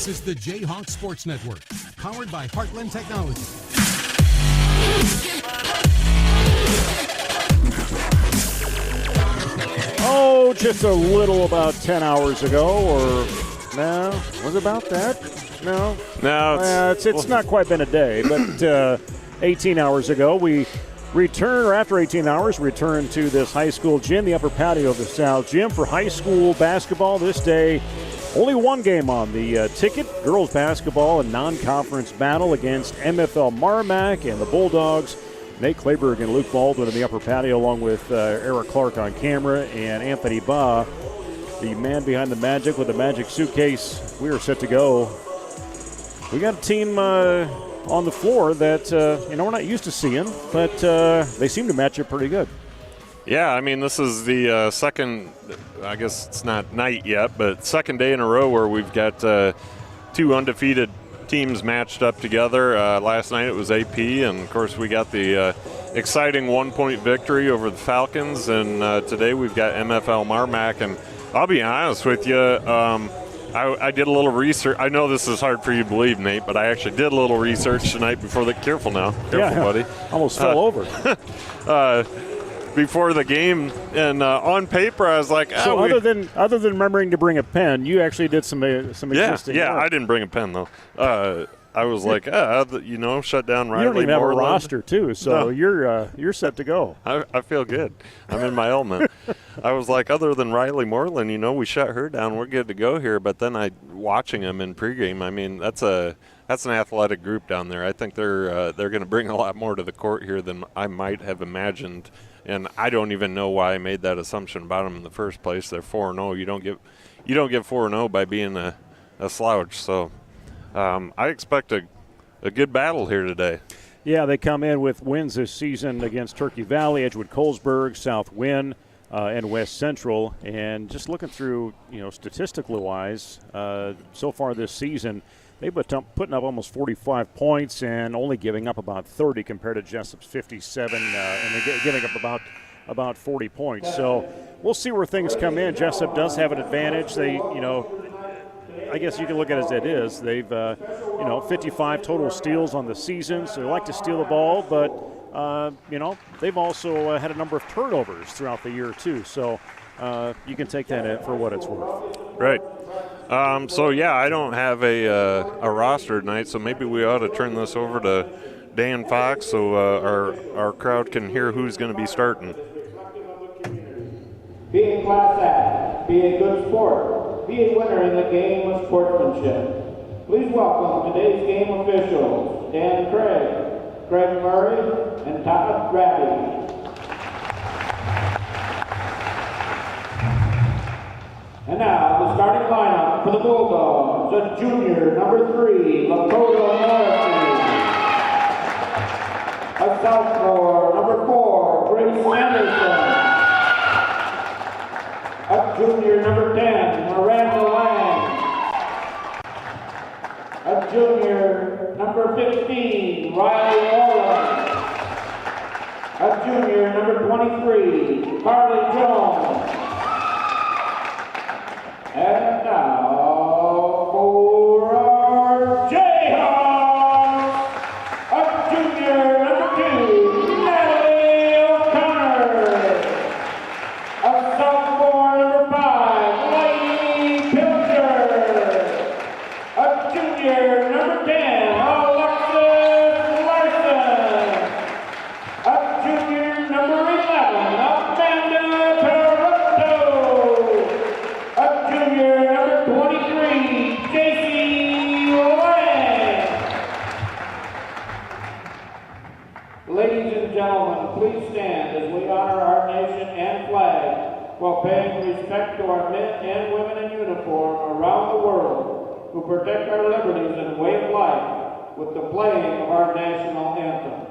is the Jayhawk Sports Network, powered by Heartland Technology. Oh, just a little about 10 hours ago, or no, was it about that? No. No, it's not quite been a day, but 18 hours ago, we after 18 hours, return to this high school gym, the upper patio of the South Gym for high school basketball this day. Only one game on the ticket, girls basketball, a non-conference battle against MFL MarMac and the Bulldogs. Nate Clayberg and Luke Baldwin in the upper patio, along with Eric Clark on camera and Anthony Baugh, the man behind the magic with the magic suitcase. We are set to go. We got a team on the floor that we're not used to seeing, but they seem to match up pretty good. Yeah, I mean, this is the second, I guess it's not night yet, but second day in a row where we've got two undefeated teams matched up together. Last night it was AP, and of course we got the exciting 1-point victory over the Falcons, and today we've got MFL MarMac. And I'll be honest with you, I did a little research. I know this is hard for you to believe, Nate, but I actually did a little research tonight before the – careful now. Careful, buddy. Almost fell over. Before the game, and on paper I was like, so other than remembering to bring a pen, you actually did some existing work. I didn't bring a pen though. I was like, shut down Riley. You don't even have Moreland. A roster too, so no. You're set to go. I feel good. I'm in my element. I was like, other than Riley Moreland, we shut her down. We're good to go here. But then watching them in pregame, I mean, that's an athletic group down there. I think they're going to bring a lot more to the court here than I might have imagined. And I don't even know why I made that assumption about them in the first place. They're 4-0. You don't get 4-0 by being a slouch. So I expect a good battle here today. Yeah, they come in with wins this season against Turkey Valley, Edgewood Colesburg, South Wynn, and West Central. And just looking through, statistically wise, so far this season, they've been putting up almost 45 points and only giving up about 30 compared to Jesup's 57, and they're giving up about 40 points. So we'll see where things come in. Jesup does have an advantage. They, I guess you can look at it as it is. They've, 55 total steals on the season, so they like to steal the ball, but, they've also had a number of turnovers throughout the year too. So you can take that for what it's worth. Right. I don't have a roster tonight, so maybe we ought to turn this over to Dan Fox so our crowd can hear who's going to be starting. Be a class act, be a good sport, be a winner in the game of sportsmanship. Please welcome today's game officials, Dan Craig Murray, and Todd Raddy. And now, the starting lineup for the Bulldogs, a junior, number 3, Lakota Morrissey. A sophomore, number 4, Grace Anderson. A junior, number 10, Miranda Lang. A junior, number 15, Riley Moreland. A junior, number 23, Carly Jones. And now for our Jayhawks, a junior, number 2, Natalie O'Connor. A sophomore, number 5, Lady Pilcher. A junior, number 10, Alexis Larson. A junior, number 11, Amanda Toronto. A junior, number 23, J.C. Lang. Ladies and gentlemen, please stand as we honor our nation and flag while paying respect to our men and women in uniform around the world who protect our liberties and way of life with the playing of our national anthem.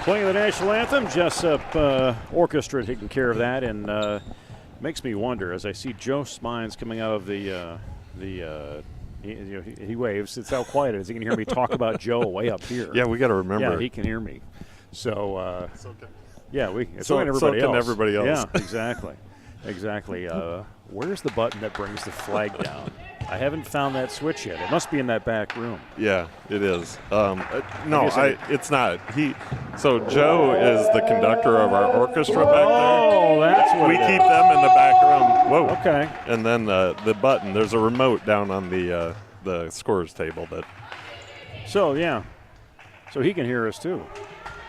Playing the national anthem, Jesup Orchestra taking care of that, and makes me wonder as I see Joe Spines coming out of he waves. It's how quiet it is. He can hear me talk about Joe way up here. Yeah, we got to remember. Yeah, he can hear me. So, yeah, so can everybody else. Yeah, exactly. Exactly. Where's the button that brings the flag down? I haven't found that switch yet. It must be in that back room. Yeah, it is. It's not. So Joe is the conductor of our orchestra back there. Oh, that's what we keep them in the back room. Whoa. Okay. And then the button. There's a remote down on the scores table. So yeah. So he can hear us too.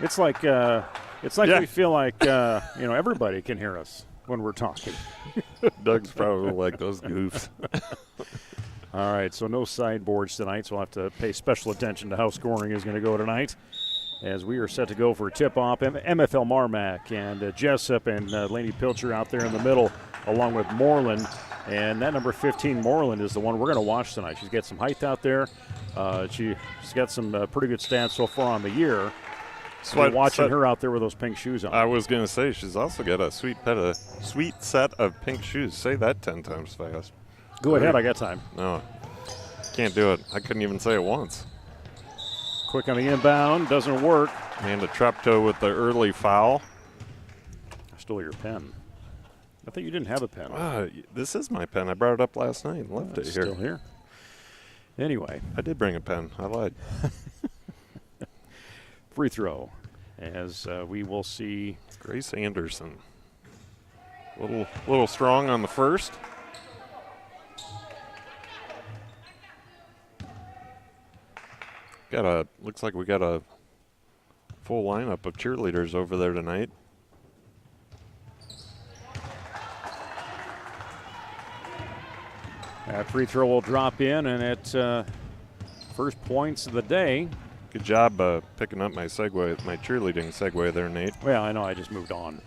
It's like we feel like everybody can hear us when we're talking. Doug's probably like those goofs. All right, so no sideboards tonight, so we'll have to pay special attention to how scoring is going to go tonight as we are set to go for a tip-off. MFL MarMac and Jesup and Laney Pilcher out there in the middle along with Moreland. And that number 15, Moreland, is the one we're going to watch tonight. She's got some height out there. She's got some pretty good stats so far on the year. So watching her out there with those pink shoes on. I was going to say, she's also got a sweet set of pink shoes. Say that 10 times fast. Go ahead, I got time. No, can't do it. I couldn't even say it once. Quick on the inbound, doesn't work. And a Treptow with the early foul. I stole your pen. I thought you didn't have a pen. This is my pen. I brought it up last night and left it here. Still here. Anyway. I did bring a pen. I lied. Free throw, as we will see. Grace Anderson. Little strong on the first. Looks like we got a full lineup of cheerleaders over there tonight. That free throw will drop in, and it's first points of the day. Good job picking up my cheerleading segue there, Nate. Well, I know, I just moved on.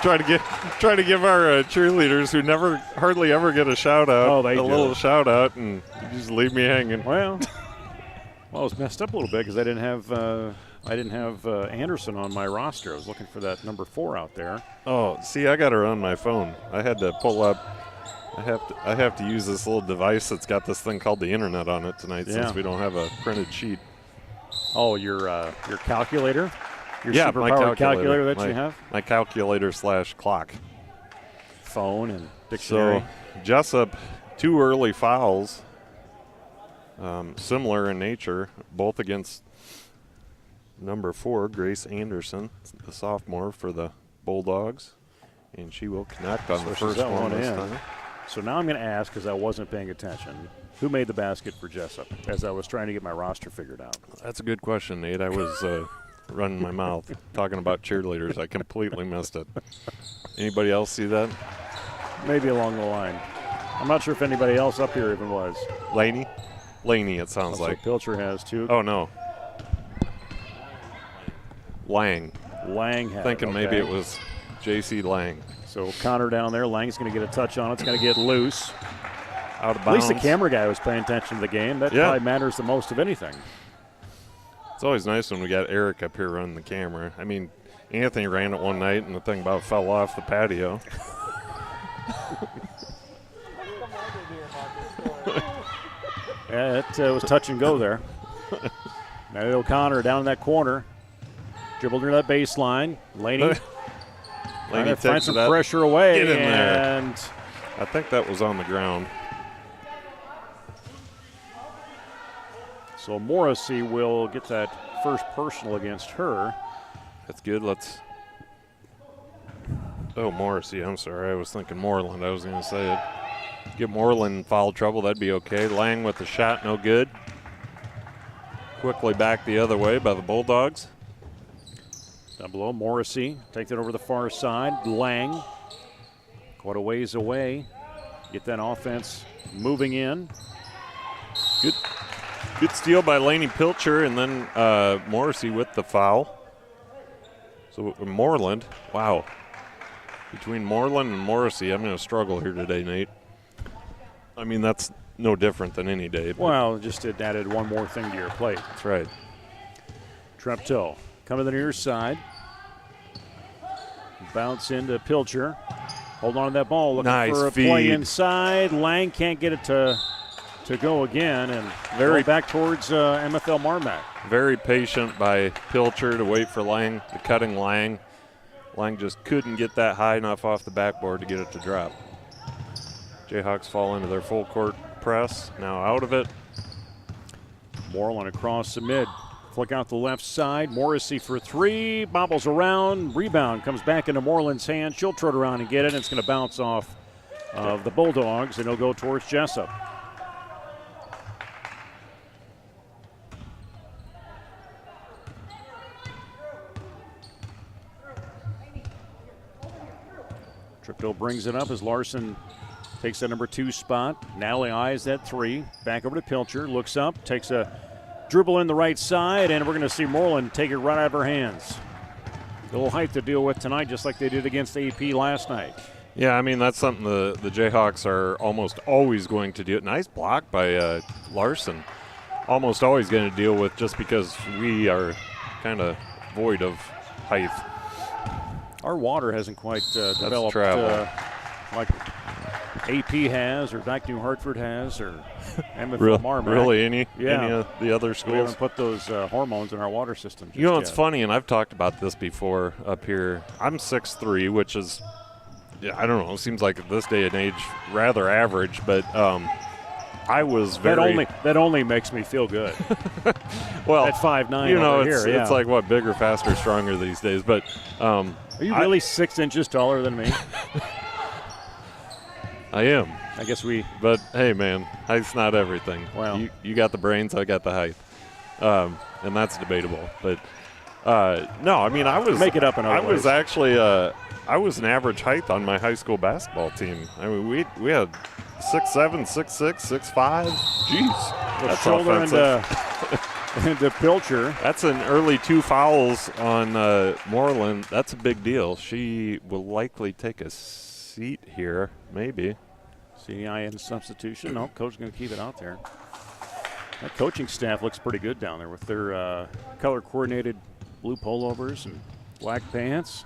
Try to give our cheerleaders who hardly ever get a shout out a little shout out, and you just leave me hanging. Well, I was messed up a little bit because I didn't have Anderson on my roster. I was looking for that number 4 out there. Oh, see, I got her on my phone. I had to pull up. I have to use this little device that's got this thing called the internet on it tonight since we don't have a printed sheet. Oh, your calculator? Your my calculator that you have? My calculator / clock. Phone and dictionary. So, Jesup, 2 early fouls, similar in nature, both against number 4, Grace Anderson, the sophomore for the Bulldogs. And she will connect on the first one this time. So now I'm going to ask, because I wasn't paying attention, who made the basket for Jesup as I was trying to get my roster figured out? That's a good question, Nate. I was running my mouth talking about cheerleaders. I completely missed it. Anybody else see that? Maybe along the line. I'm not sure if anybody else up here even was. Laney, it sounds like. Pilcher has too. Oh, no. Lang had Thinking it, maybe it was J.C. Lang. So Connor down there. Lang's going to get a touch on it. It's going to get loose. Out of bounds. At least the camera guy was paying attention to the game. That probably matters the most of anything. It's always nice when we got Eric up here running the camera. I mean, Anthony ran it one night and the thing about fell off the patio. Yeah, it was touch and go there. Now O'Connor down in that corner. Dribbled near that baseline. Laney finds some pressure away. Get in there. And I think that was on the ground. So Morrissey will get that first personal against her. That's good. Morrissey. I'm sorry. I was thinking Moreland. I was going to say it. Get Moreland in foul trouble. That'd be okay. Lang with the shot. No good. Quickly back the other way by the Bulldogs. Down below, Morrissey takes it over the far side. Lang quite a ways away. Get that offense moving in. Good steal by Laney Pilcher, and then Morrissey with the foul. So Moreland, wow. Between Moreland and Morrissey, I'm going to struggle here today, Nate. I mean, that's no different than any day. Well, just it added one more thing to your plate. That's right. Treptow coming to the near side. Bounce into Pilcher. Hold on to that ball. Looking Nice for a feed. play inside. Lang can't get it to go again. And very back towards MFL MarMac. Very patient by Pilcher to wait for Lang, the cutting Lang. Lang just couldn't get that high enough off the backboard to get it to drop. Jayhawks fall into their full court press. Now out of it. Moreland across the mid. Flick out the left side. Morrissey for three. Bobbles around. Rebound comes back into Moreland's hand. She'll trot around and get it. And it's going to bounce off of the Bulldogs, and it'll go towards Jesup. Tripto brings it up as Larson takes that number 2 spot. Nally eyes that 3. Back over to Pilcher. Looks up. Takes a dribble in the right side, and we're going to see Moreland take it right out of her hands. A little height to deal with tonight, just like they did against AP last night. Yeah, I mean, that's something the Jayhawks are almost always going to do. Nice block by Larson. Almost always going to deal with, just because we are kind of void of height. Our water hasn't quite developed like AP has, or back New Hartford has, or MFL MarMac. Really, any of the other schools? We haven't put those hormones in our water system just You know, yet. it's funny, and I've talked about this before up here. I'm 6'3", which is, I don't know, seems like at this day and age rather average, but I was very... That only makes me feel good. Well, at 5'9", you know, over here, it's like, what, bigger, faster, stronger these days, but... Are you really 6 inches taller than me? I am. I guess we... But, hey, man, height's not everything. Well, you got the brains, I got the height. And that's debatable. But, no, I mean, I was... Make it up in other ways. was actually... I was an average height on my high school basketball team. I mean, we had 6'7", 6'6", 6'5". Jeez. That's shoulder offensive. into Pilcher. That's an early 2 fouls on Moreland. That's a big deal. She will likely take a seat here, maybe. CIN substitution. No, coach is going to keep it out there. That coaching staff looks pretty good down there with their color-coordinated blue pullovers and black pants.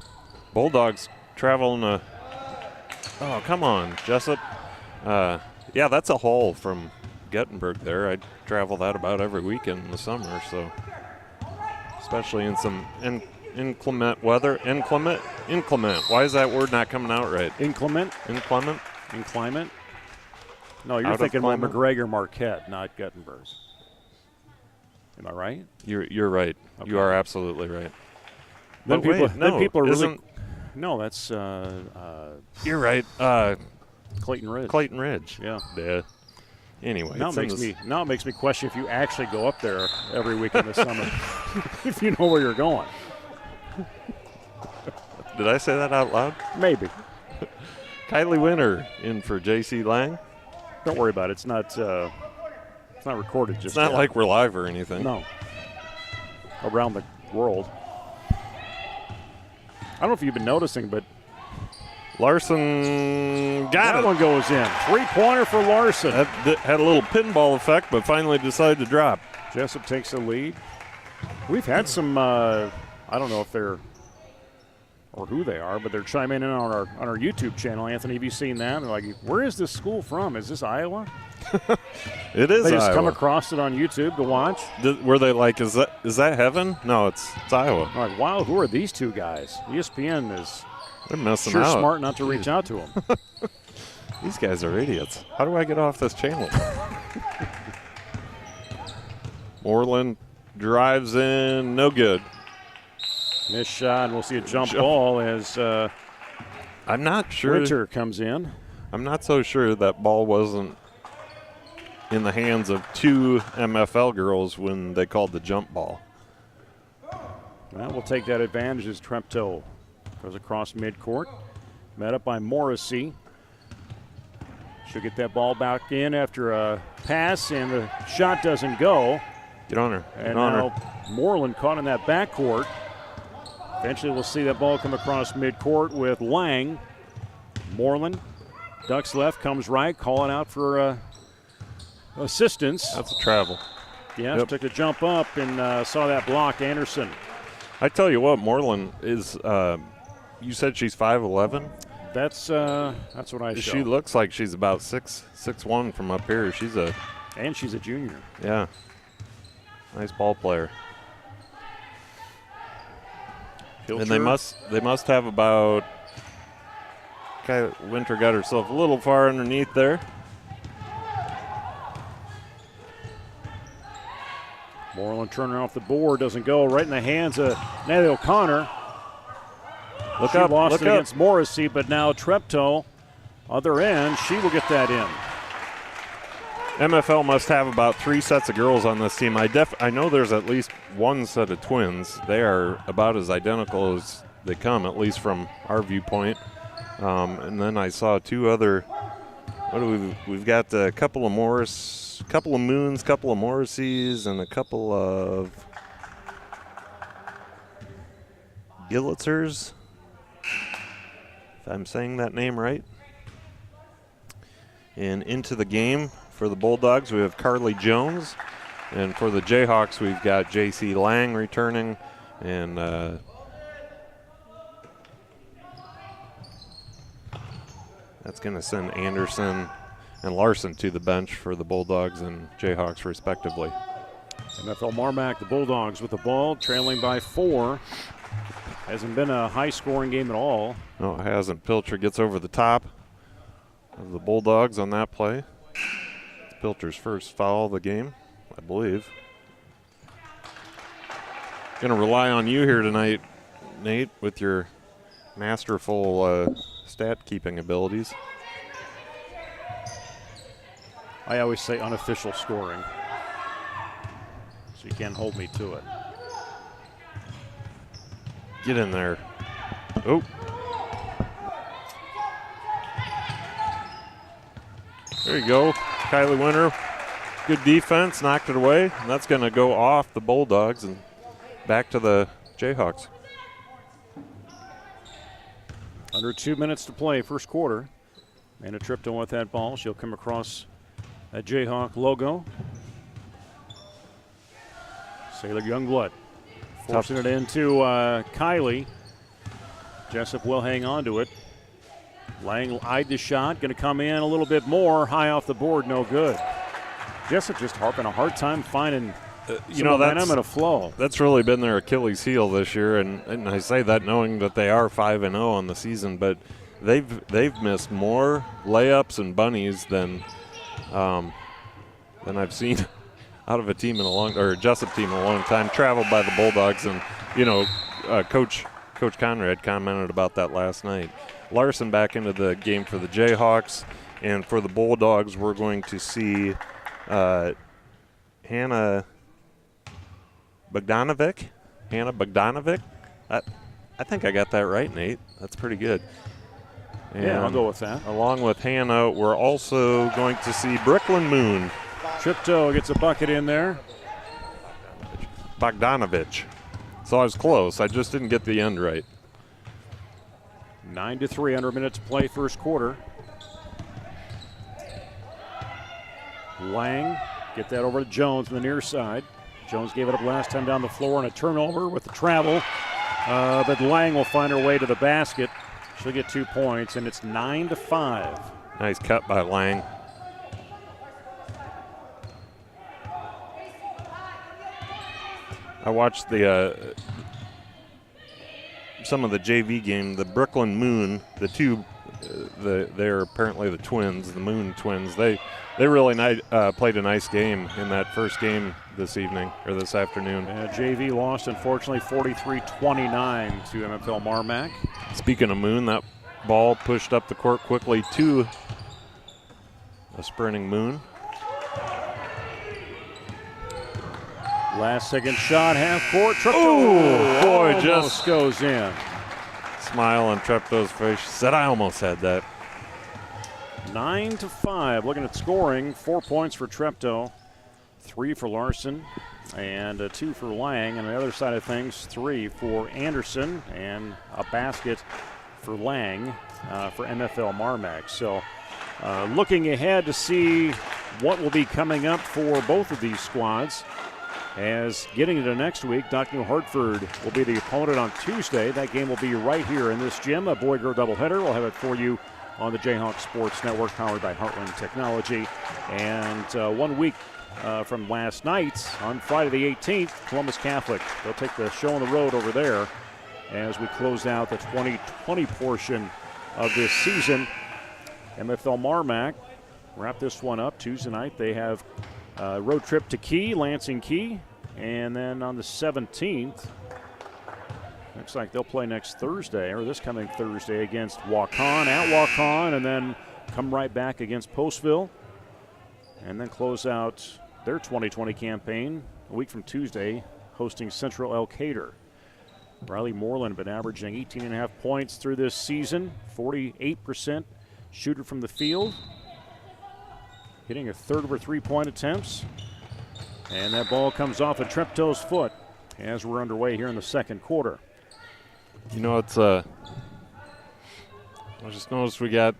Bulldogs traveling oh, come on, Jesup. Yeah, that's a haul from Gettenberg there. I travel that about every weekend in the summer, so especially in some inclement weather. Inclement? Why is that word not coming out right? Inclement? No, you're thinking about McGregor Marquette, not Gettenberg. Am I right? You're right. Okay. You are absolutely right. Then people are really... No, that's... you're right. Clayton Ridge. Clayton Ridge. Yeah. Anyway. Now it makes me question if you actually go up there every week in the summer. If you know where you're going. Did I say that out loud? Maybe. Kylie Winter in for J.C. Lang. Don't worry about it. It's not recorded just It's not yet. like we're live or anything. No. Around the world. I don't know if you've been noticing, but Larson got it. That one goes in. 3-pointer for Larson. That had a little pinball effect, but finally decided to drop. Jesup takes the lead. We've had some, I don't know if they're or who they are, but they're chiming in on our YouTube channel. Anthony, have you seen that? They're like, where is this school from? Is this Iowa? It is. They just Iowa. come across it on YouTube to watch. Were they like, is that heaven? No, it's Iowa. I'm like, wow, who are these two guys? ESPN is They're messing sure out. smart not to reach out to them. These guys are idiots. How do I get off this channel? Moreland drives in, no good. Missed shot, and we'll see a jump ball as I'm not sure. Winter comes in. I'm not so sure that ball wasn't in the hands of 2 MFL girls when they called the jump ball. Well, we'll take that advantage as Treptow goes across midcourt. Met up by Morrissey. She'll get that ball back in after a pass, and the shot doesn't go. Get on her. And now Moreland caught in that backcourt. Eventually we'll see that ball come across midcourt with Lang. Moreland ducks left, comes right, calling out for assistance. That's a travel. Yes, took a jump up and saw that block. Anderson. I tell you what, Moreland is. You said she's 5'11". That's what I. She looks like she's about 6'1" from up here. She's a junior. Yeah, nice ball player. Pilcher. And they must have about. Winter got herself a little far underneath there. Moreland turner off the board, doesn't go, right in the hands of Natalie O'Connor. She lost it against Morrissey, but now Treptow, other end, she will get that in. MFL must have about 3 sets of girls on this team. I know there's at least one set of twins. They are about as identical as they come, at least from our viewpoint. And then I saw 2 other. We've got a couple of Moons, couple of Morrisseys, and a couple of Gillitzers, if I'm saying that name right. And into the game for the Bulldogs, we have Carly Jones. And for the Jayhawks, we've got J.C. Lang returning. And that's going to send Anderson and Larson to the bench for the Bulldogs and Jayhawks, respectively. MFL MarMac, the Bulldogs with the ball, trailing by 4. Hasn't been a high-scoring game at all. No, it hasn't. Pilcher gets over the top of the Bulldogs on that play. It's Pilcher's first foul of the game, I believe. Going to rely on you here tonight, Nate, with your masterful stat-keeping abilities. I always say unofficial scoring, so you can't hold me to it. Get in there. Oh. There you go. Kylie Winter, good defense, knocked it away, and that's going to go off the Bulldogs and back to the Jayhawks. Under 2 minutes to play, first quarter. Amanda Tripton with that ball. She'll come across that Jayhawk logo. Sailor Youngblood forcing it into Kylie. Jesup will hang on to it. Lang eyed the shot, going to come in a little bit more, high off the board, no good. Jesup just having a hard time finding momentum and a flow. That's really been their Achilles heel this year, and I say that knowing that they are 5-0 on the season, but they've missed more layups and bunnies than I've seen out of a team in a Jesup team in a long time. Traveled by the Bulldogs, and Coach Conrad commented about that last night. Larson back into the game for the Jayhawks, and for the Bulldogs, we're going to see Hannah Bogdanovic. I think I got that right, Nate. That's pretty good. And yeah, I'll go with that. Along with Hannah, we're also going to see Brooklyn Moon. Triptow gets a bucket in there. Bogdanovic. So I was close. I just didn't get the end right. 9-3, under a minute to play, first quarter. Lang, get that over to Jones on the near side. Jones gave it up last time down the floor on a turnover with the travel. But Lang will find her way to the basket. She'll get 2 points, and it's 9-5. Nice cut by Lang. I watched some of the JV game. The Brooklyn Moon, they're apparently the twins, the Moon twins. They really played a nice game in that first game this evening or this afternoon. JV lost, unfortunately, 43-29 to MFL MarMac. Speaking of Moon, that ball pushed up the court quickly to a sprinting Moon. Last second shot, half court. Oh, boy, just goes in. Smile on Treptow's face. She said, I almost had that. 9-5. Looking at scoring, 4 points for Treptow, 3 for Larson, and 2 for Lang. And on the other side of things, 3 for Anderson, and a basket for Lang for MFL MarMac. So looking ahead to see what will be coming up for both of these squads. As getting into next week, Dr. New Hartford will be the opponent on Tuesday. That game will be right here in this gym, a boy-girl doubleheader. We'll have it for you on the Jayhawk Sports Network, powered by Heartland Technology. And 1 week from last night, on Friday the 18th, Columbus Catholic. They'll take the show on the road over there as we close out the 2020 portion of this season. MFL MarMac wrap this one up Tuesday night. They have a road trip to Key, Lansing Key, and then on the 17th, looks like they'll play next Thursday, or this coming Thursday, against Waukon, at Waukon, and then come right back against Postville, and then close out their 2020 campaign a week from Tuesday, hosting Central Elkader. Riley Moreland been averaging 18.5 points through this season, 48% shooter from the field, hitting a third of her three-point attempts. And that ball comes off of Treptow's foot as we're underway here in the second quarter. You know, it's I just noticed we got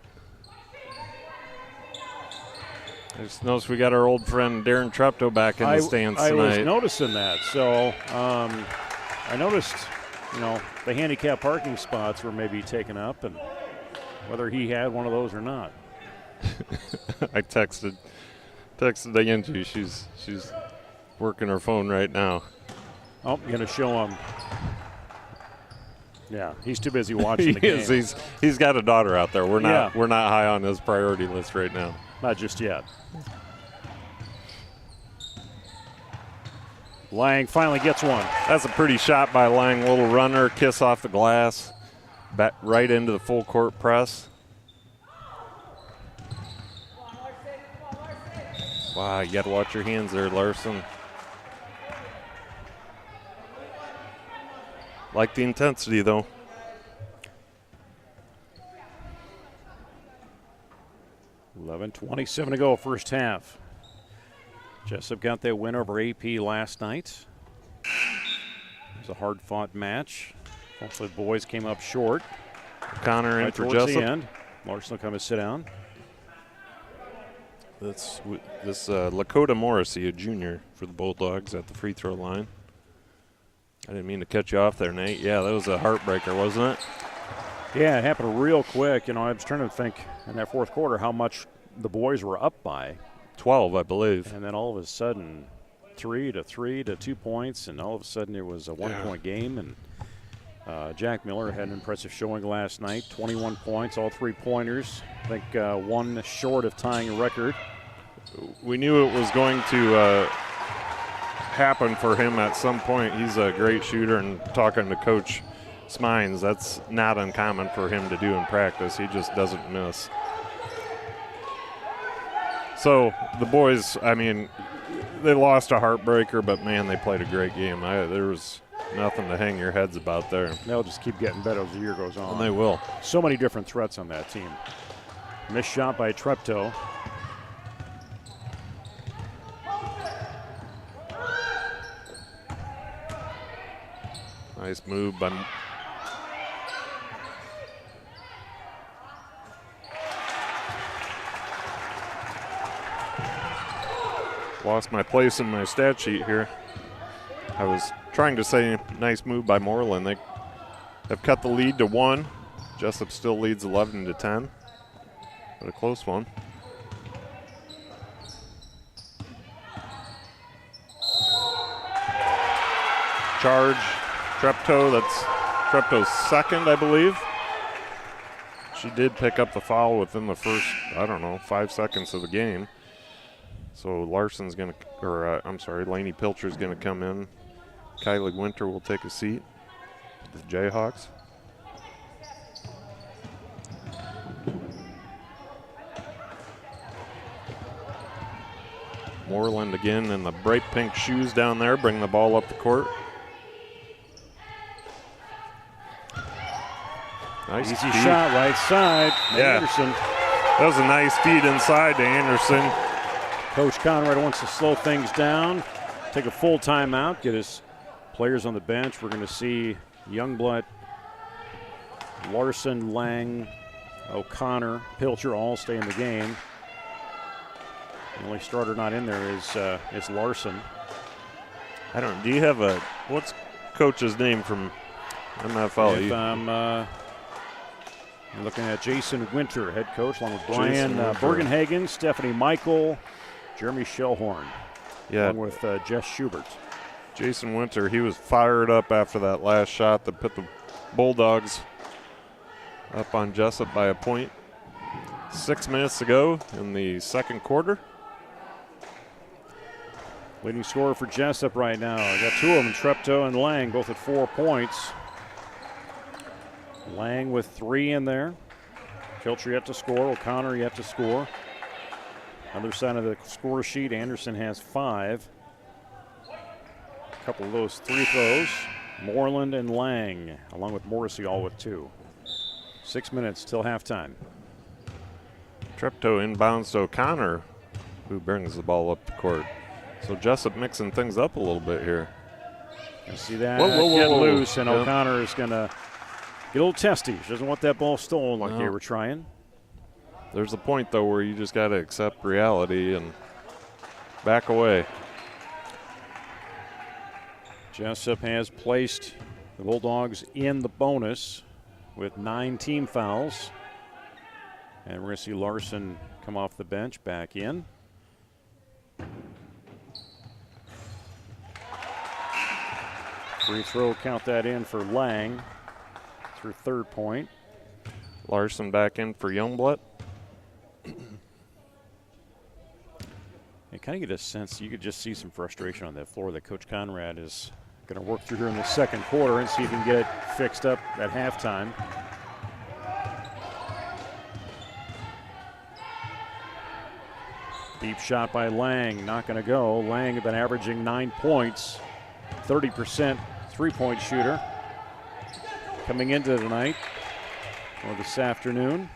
our old friend Darren Treptow back in the stands tonight. I was noticing that. So I noticed, the handicap parking spots were maybe taken up, and whether he had one of those or not. I texted Angie. She's working her phone right now. Oh, you're gonna show him. Yeah, he's too busy watching the game. He's got a daughter out there. We're not high on his priority list right now. Not just yet. Lang finally gets one. That's a pretty shot by Lang. Little runner, kiss off the glass, back right into the full court press. Wow, you got to watch your hands there, Larson. Like the intensity, though. $11:27 to go, first half. Jesup got their win over AP last night. It was a hard-fought match. Both the boys came up short. Connor in for towards the Jesup. end. Larson will come and sit down. This Lakota Morrissey, a junior for the Bulldogs at the free throw line. I didn't mean to cut you off there, Nate. Yeah, that was a heartbreaker, wasn't it? Yeah, it happened real quick. I was trying to think in that fourth quarter how much the boys were up by. 12, I believe. And then all of a sudden, 3 to 2 points, and all of a sudden it was a one-point game. And Jack Miller had an impressive showing last night, 21 points, all three-pointers. I think one short of tying a record. We knew it was going to happen for him at some point. He's a great shooter, and talking to Coach Smines, that's not uncommon for him to do in practice. He just doesn't miss. So the boys, they lost a heartbreaker, but, man, they played a great game. There was nothing to hang your heads about there. They'll just keep getting better as the year goes on. And they will. So many different threats on that team. Missed shot by Treptow. Nice move by lost my place in my stat sheet here. I was trying to say nice move by Moreland. They have cut the lead to 1. Jesup still leads 11 to 10, but a close one. Charge, Treptow. That's Treptow's second, I believe. She did pick up the foul within the first, 5 seconds of the game. So Larson's going to, Lainey Pilcher's going to come in. Kylie Winter will take a seat with the Jayhawks. Moreland again in the bright pink shoes down there, bring the ball up the court. Nice Easy feed. shot, right side. Anderson. That was a nice feed inside to Anderson. Coach Conrad wants to slow things down, take a full timeout, get his players on the bench. We're going to see Youngblood, Larson, Lang, O'Connor, Pilcher all stay in the game. The only starter not in there is Larson. I don't. Do you have what's coach's name from MFL? If I'm looking at Jason Winter, head coach, along with Brian Bergenhagen, Stephanie Michael, Jeremy Shellhorn, along with Jess Schubert. Jason Winter, he was fired up after that last shot that put the Bulldogs up on Jesup by a point. 6 minutes to go in the second quarter. Leading scorer for Jesup right now. I got two of them, Treptow and Lang, both at 4 points. Lang with 3 in there. Pilcher yet to score. O'Connor yet to score. Other side of the score sheet, Anderson has 5. A couple of those 3 throws. Moreland and Lang, along with Morrissey, all with 2. 6 minutes till halftime. Treptow inbounds to O'Connor, who brings the ball up the court. So Jesup mixing things up a little bit here. You see that get loose, and O'Connor is going to get a little testy. She doesn't want that ball stolen like they were trying. There's a point, though, where you just got to accept reality and back away. Jesup has placed the Bulldogs in the bonus with 9 team fouls. And we're going to see Larson come off the bench, back in. Free throw, count that in for Lang. It's her 3rd point. Larson back in for Youngblood. I kind of get a sense you could just see some frustration on that floor that Coach Conrad is going to work through here in the second quarter and see if he can get it fixed up at halftime. Deep shot by Lang, not going to go. Lang has been averaging 9 points, 30% three-point shooter. Coming into tonight, or this afternoon.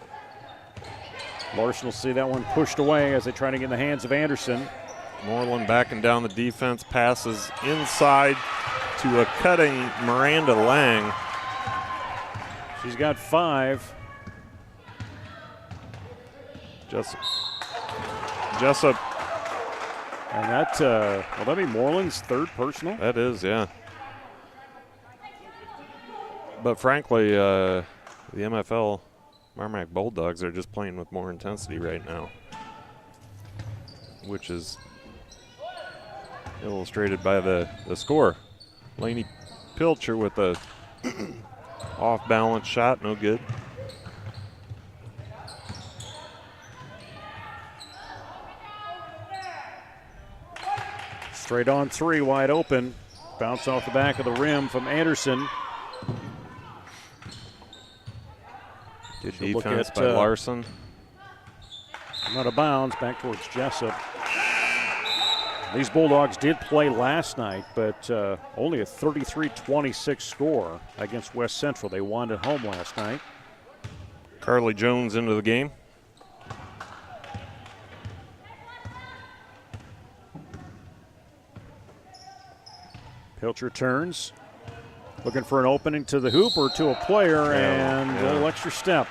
Larson will see that one pushed away as they try to get in the hands of Anderson. Moreland backing down the defense, passes inside to a cutting Miranda Lang. She's got 5. Jesup. And that, will that be Moreland's 3rd personal? That is, yeah. But frankly, the MFL MarMac Bulldogs are just playing with more intensity right now, which is illustrated by the score. Lainey Pilcher with a off-balance shot, no good. Straight on 3, wide open. Bounce off the back of the rim from Anderson. Good defense by Larson. Out of bounds, back towards Jesup. These Bulldogs did play last night, but only a 33-26 score against West Central. They won at home last night. Carly Jones into the game. Pilcher turns, looking for an opening to the hoop or to a player, and a little extra step.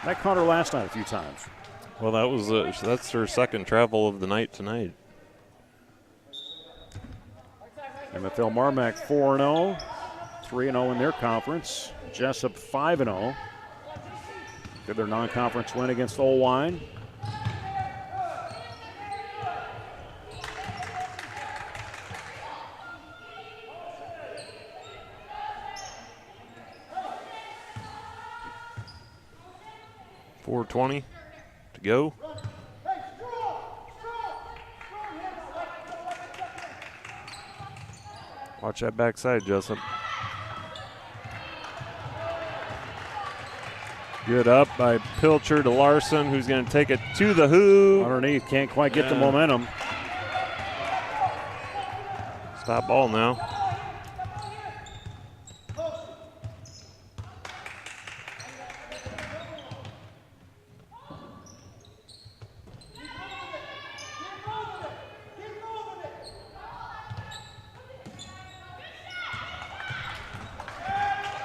That caught her last night a few times. Well, that's her 2nd travel of the night tonight. MFL MarMac 4-0, 3-0 in their conference. Jesup 5-0. Did their non-conference win against Olwine. .420 to go. Watch that backside, Jesup. Good up by Pilcher to Larson, who's going to take it to the hoop. Underneath, can't quite get the momentum. Stop ball now.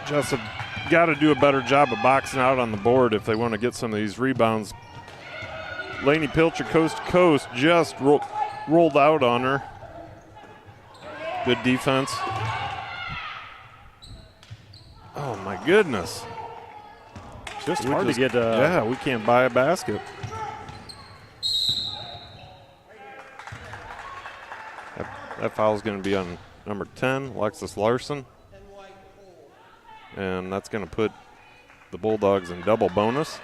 Jesup got to do a better job of boxing out on the board if they want to get some of these rebounds Laney Pilcher coast to coast, just rolled out on her. Good defense. Oh my goodness. Just hard to get. Yeah, we can't buy a basket. That foul's going to be on number 10, Alexis Larson. And that's going to put the Bulldogs in double bonus.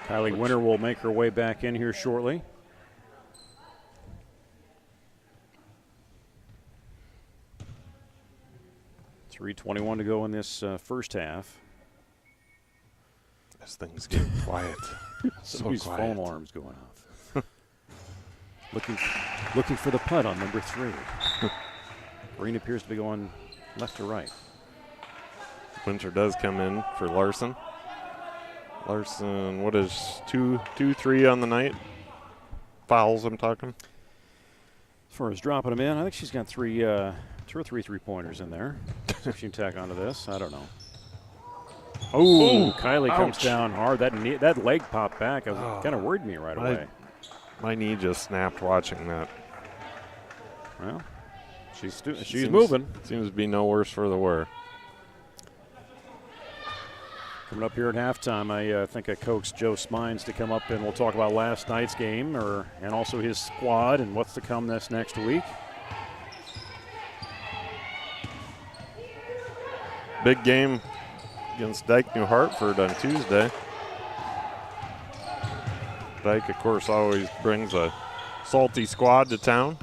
Kylie Winter will make her way back in here shortly. .321 to go in this first half. This thing's getting quiet. Somebody's phone alarm's going off. looking for the putt on number 3. Green appears to be going left to right. Winter does come in for Larson. Larson, what is 2-3 on the night? Fouls, I'm talking. As far as dropping them in, I think she's got 2 or 3 3-pointers in there. See if she can tack onto this. I don't know. Oh, Kylie comes down hard. That leg popped back. Kind of worried me right away. My knee just snapped watching that. Well, she's moving. Seems to be no worse for the wear. Coming up here at halftime, I think I coaxed Joe Smines to come up, and we'll talk about last night's game and also his squad and what's to come this next week. Big game against Dyke New Hartford on Tuesday. Dyke, of course, always brings a salty squad to town.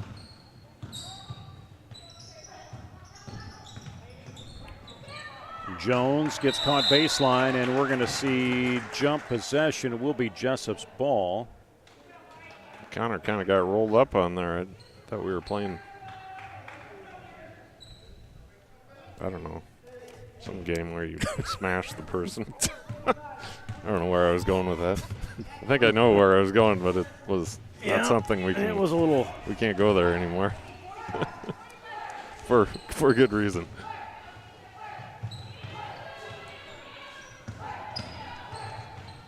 Jones gets caught baseline, and we're going to see jump possession. It will be Jesup's ball. Connor kind of got rolled up on there. I thought we were playing, I don't know, some game where you smash the person. I don't know where I was going with that. I think I know where I was going, but it was not something we can. It was a little. We can't go there anymore. for good reason.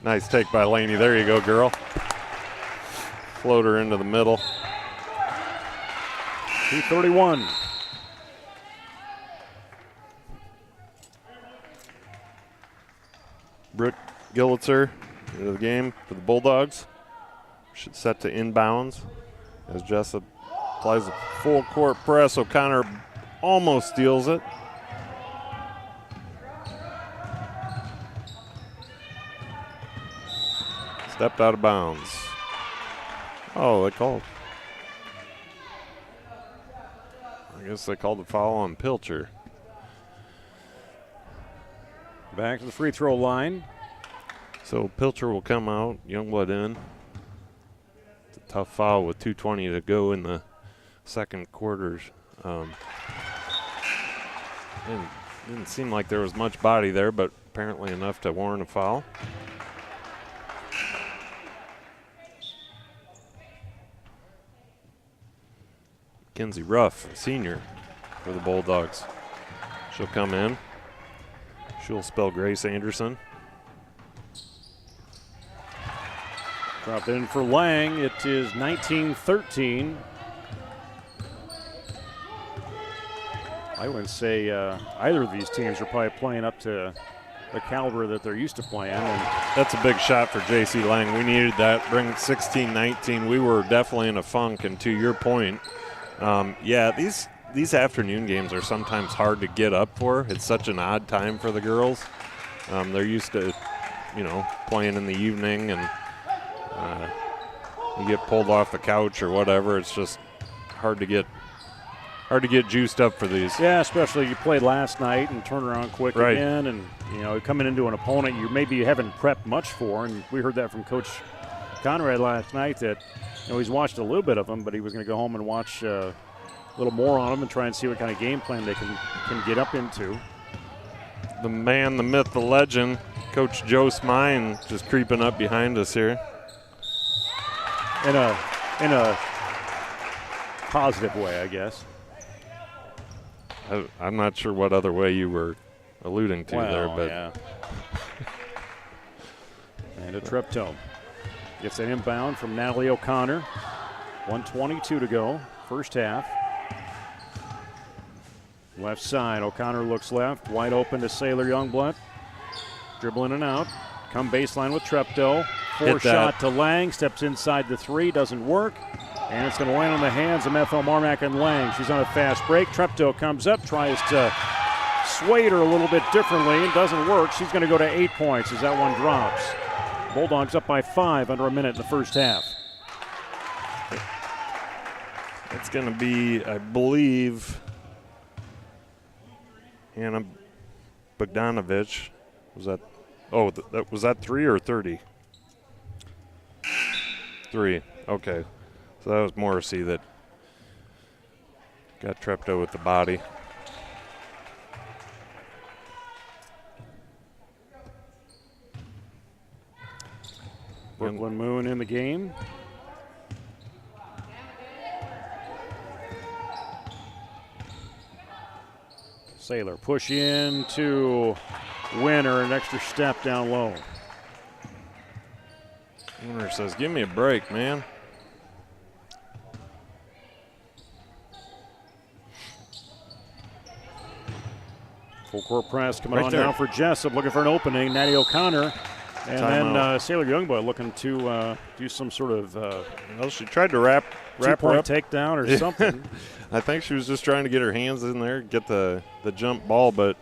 Nice take by Laney. There you go, girl. Floater into the middle. 2:31. Brooke Gillitzer into the game for the Bulldogs. Should set to inbounds as Jesup applies a full court press. O'Connor almost steals it. Stepped out of bounds. Oh, they called. I guess they called the foul on Pilcher. Back to the free throw line. So Pilcher will come out, Youngblood in. It's a tough foul with 2:20 to go in the second quarters. Didn't seem like there was much body there, but apparently enough to warrant a foul. Kenzie Ruff, senior for the Bulldogs. She'll come in. She'll spell Grace Anderson. Dropped in for Lang. It is 19-13. I wouldn't say either of these teams are probably playing up to the caliber that they're used to playing. And that's a big shot for J.C. Lang. We needed that. Bring 16-19. We were definitely in a funk, and to your point, yeah, these afternoon games are sometimes hard to get up for. It's such an odd time for the girls. They're used to, playing in the evening, and you get pulled off the couch or whatever. It's just hard to get juiced up for these. Yeah, especially you played last night and turn around quick right. again, and coming into an opponent you maybe haven't prepped much for. And we heard that from Coach Conrad last night that he's watched a little bit of them, but he was going to go home and watch a little more on them and try and see what kind of game plan they can get up into. The man, the myth, the legend, Coach Joe Smine, just creeping up behind us here. In a positive way, I guess. I'm not sure what other way you were alluding to there, but yeah. And a trip toe. Gets an inbound from Natalie O'Connor. 1:22 to go, first half. Left side, O'Connor looks left, wide open to Sailor Youngblood. Dribbling and out. Come baseline with Treptow. Four shot to Lang, steps inside the three, doesn't work. And it's going to land on the hands of MFL MarMac and Lang. She's on a fast break. Treptow comes up, tries to sway her a little bit differently. It doesn't work. She's going to go to 8 points as that one drops. Bulldogs up by 5 under a minute in the first half. It's going to be, I believe, Hannah Bogdanovich. Was that? Oh, was that 3 or 30? 3. Okay. So that was Morrissey that got Treptow with the body. Brooklyn Moon in the game. Sailor push in to Winner, an extra step down low. Winner says, give me a break, man. Full court press coming on now for Jesup, looking for an opening. Natty O'Connor. And then Sailor Youngblood looking to do some sort of well, she tried to wrap her up. Takedown or something. I think she was just trying to get her hands in there, get the jump ball, but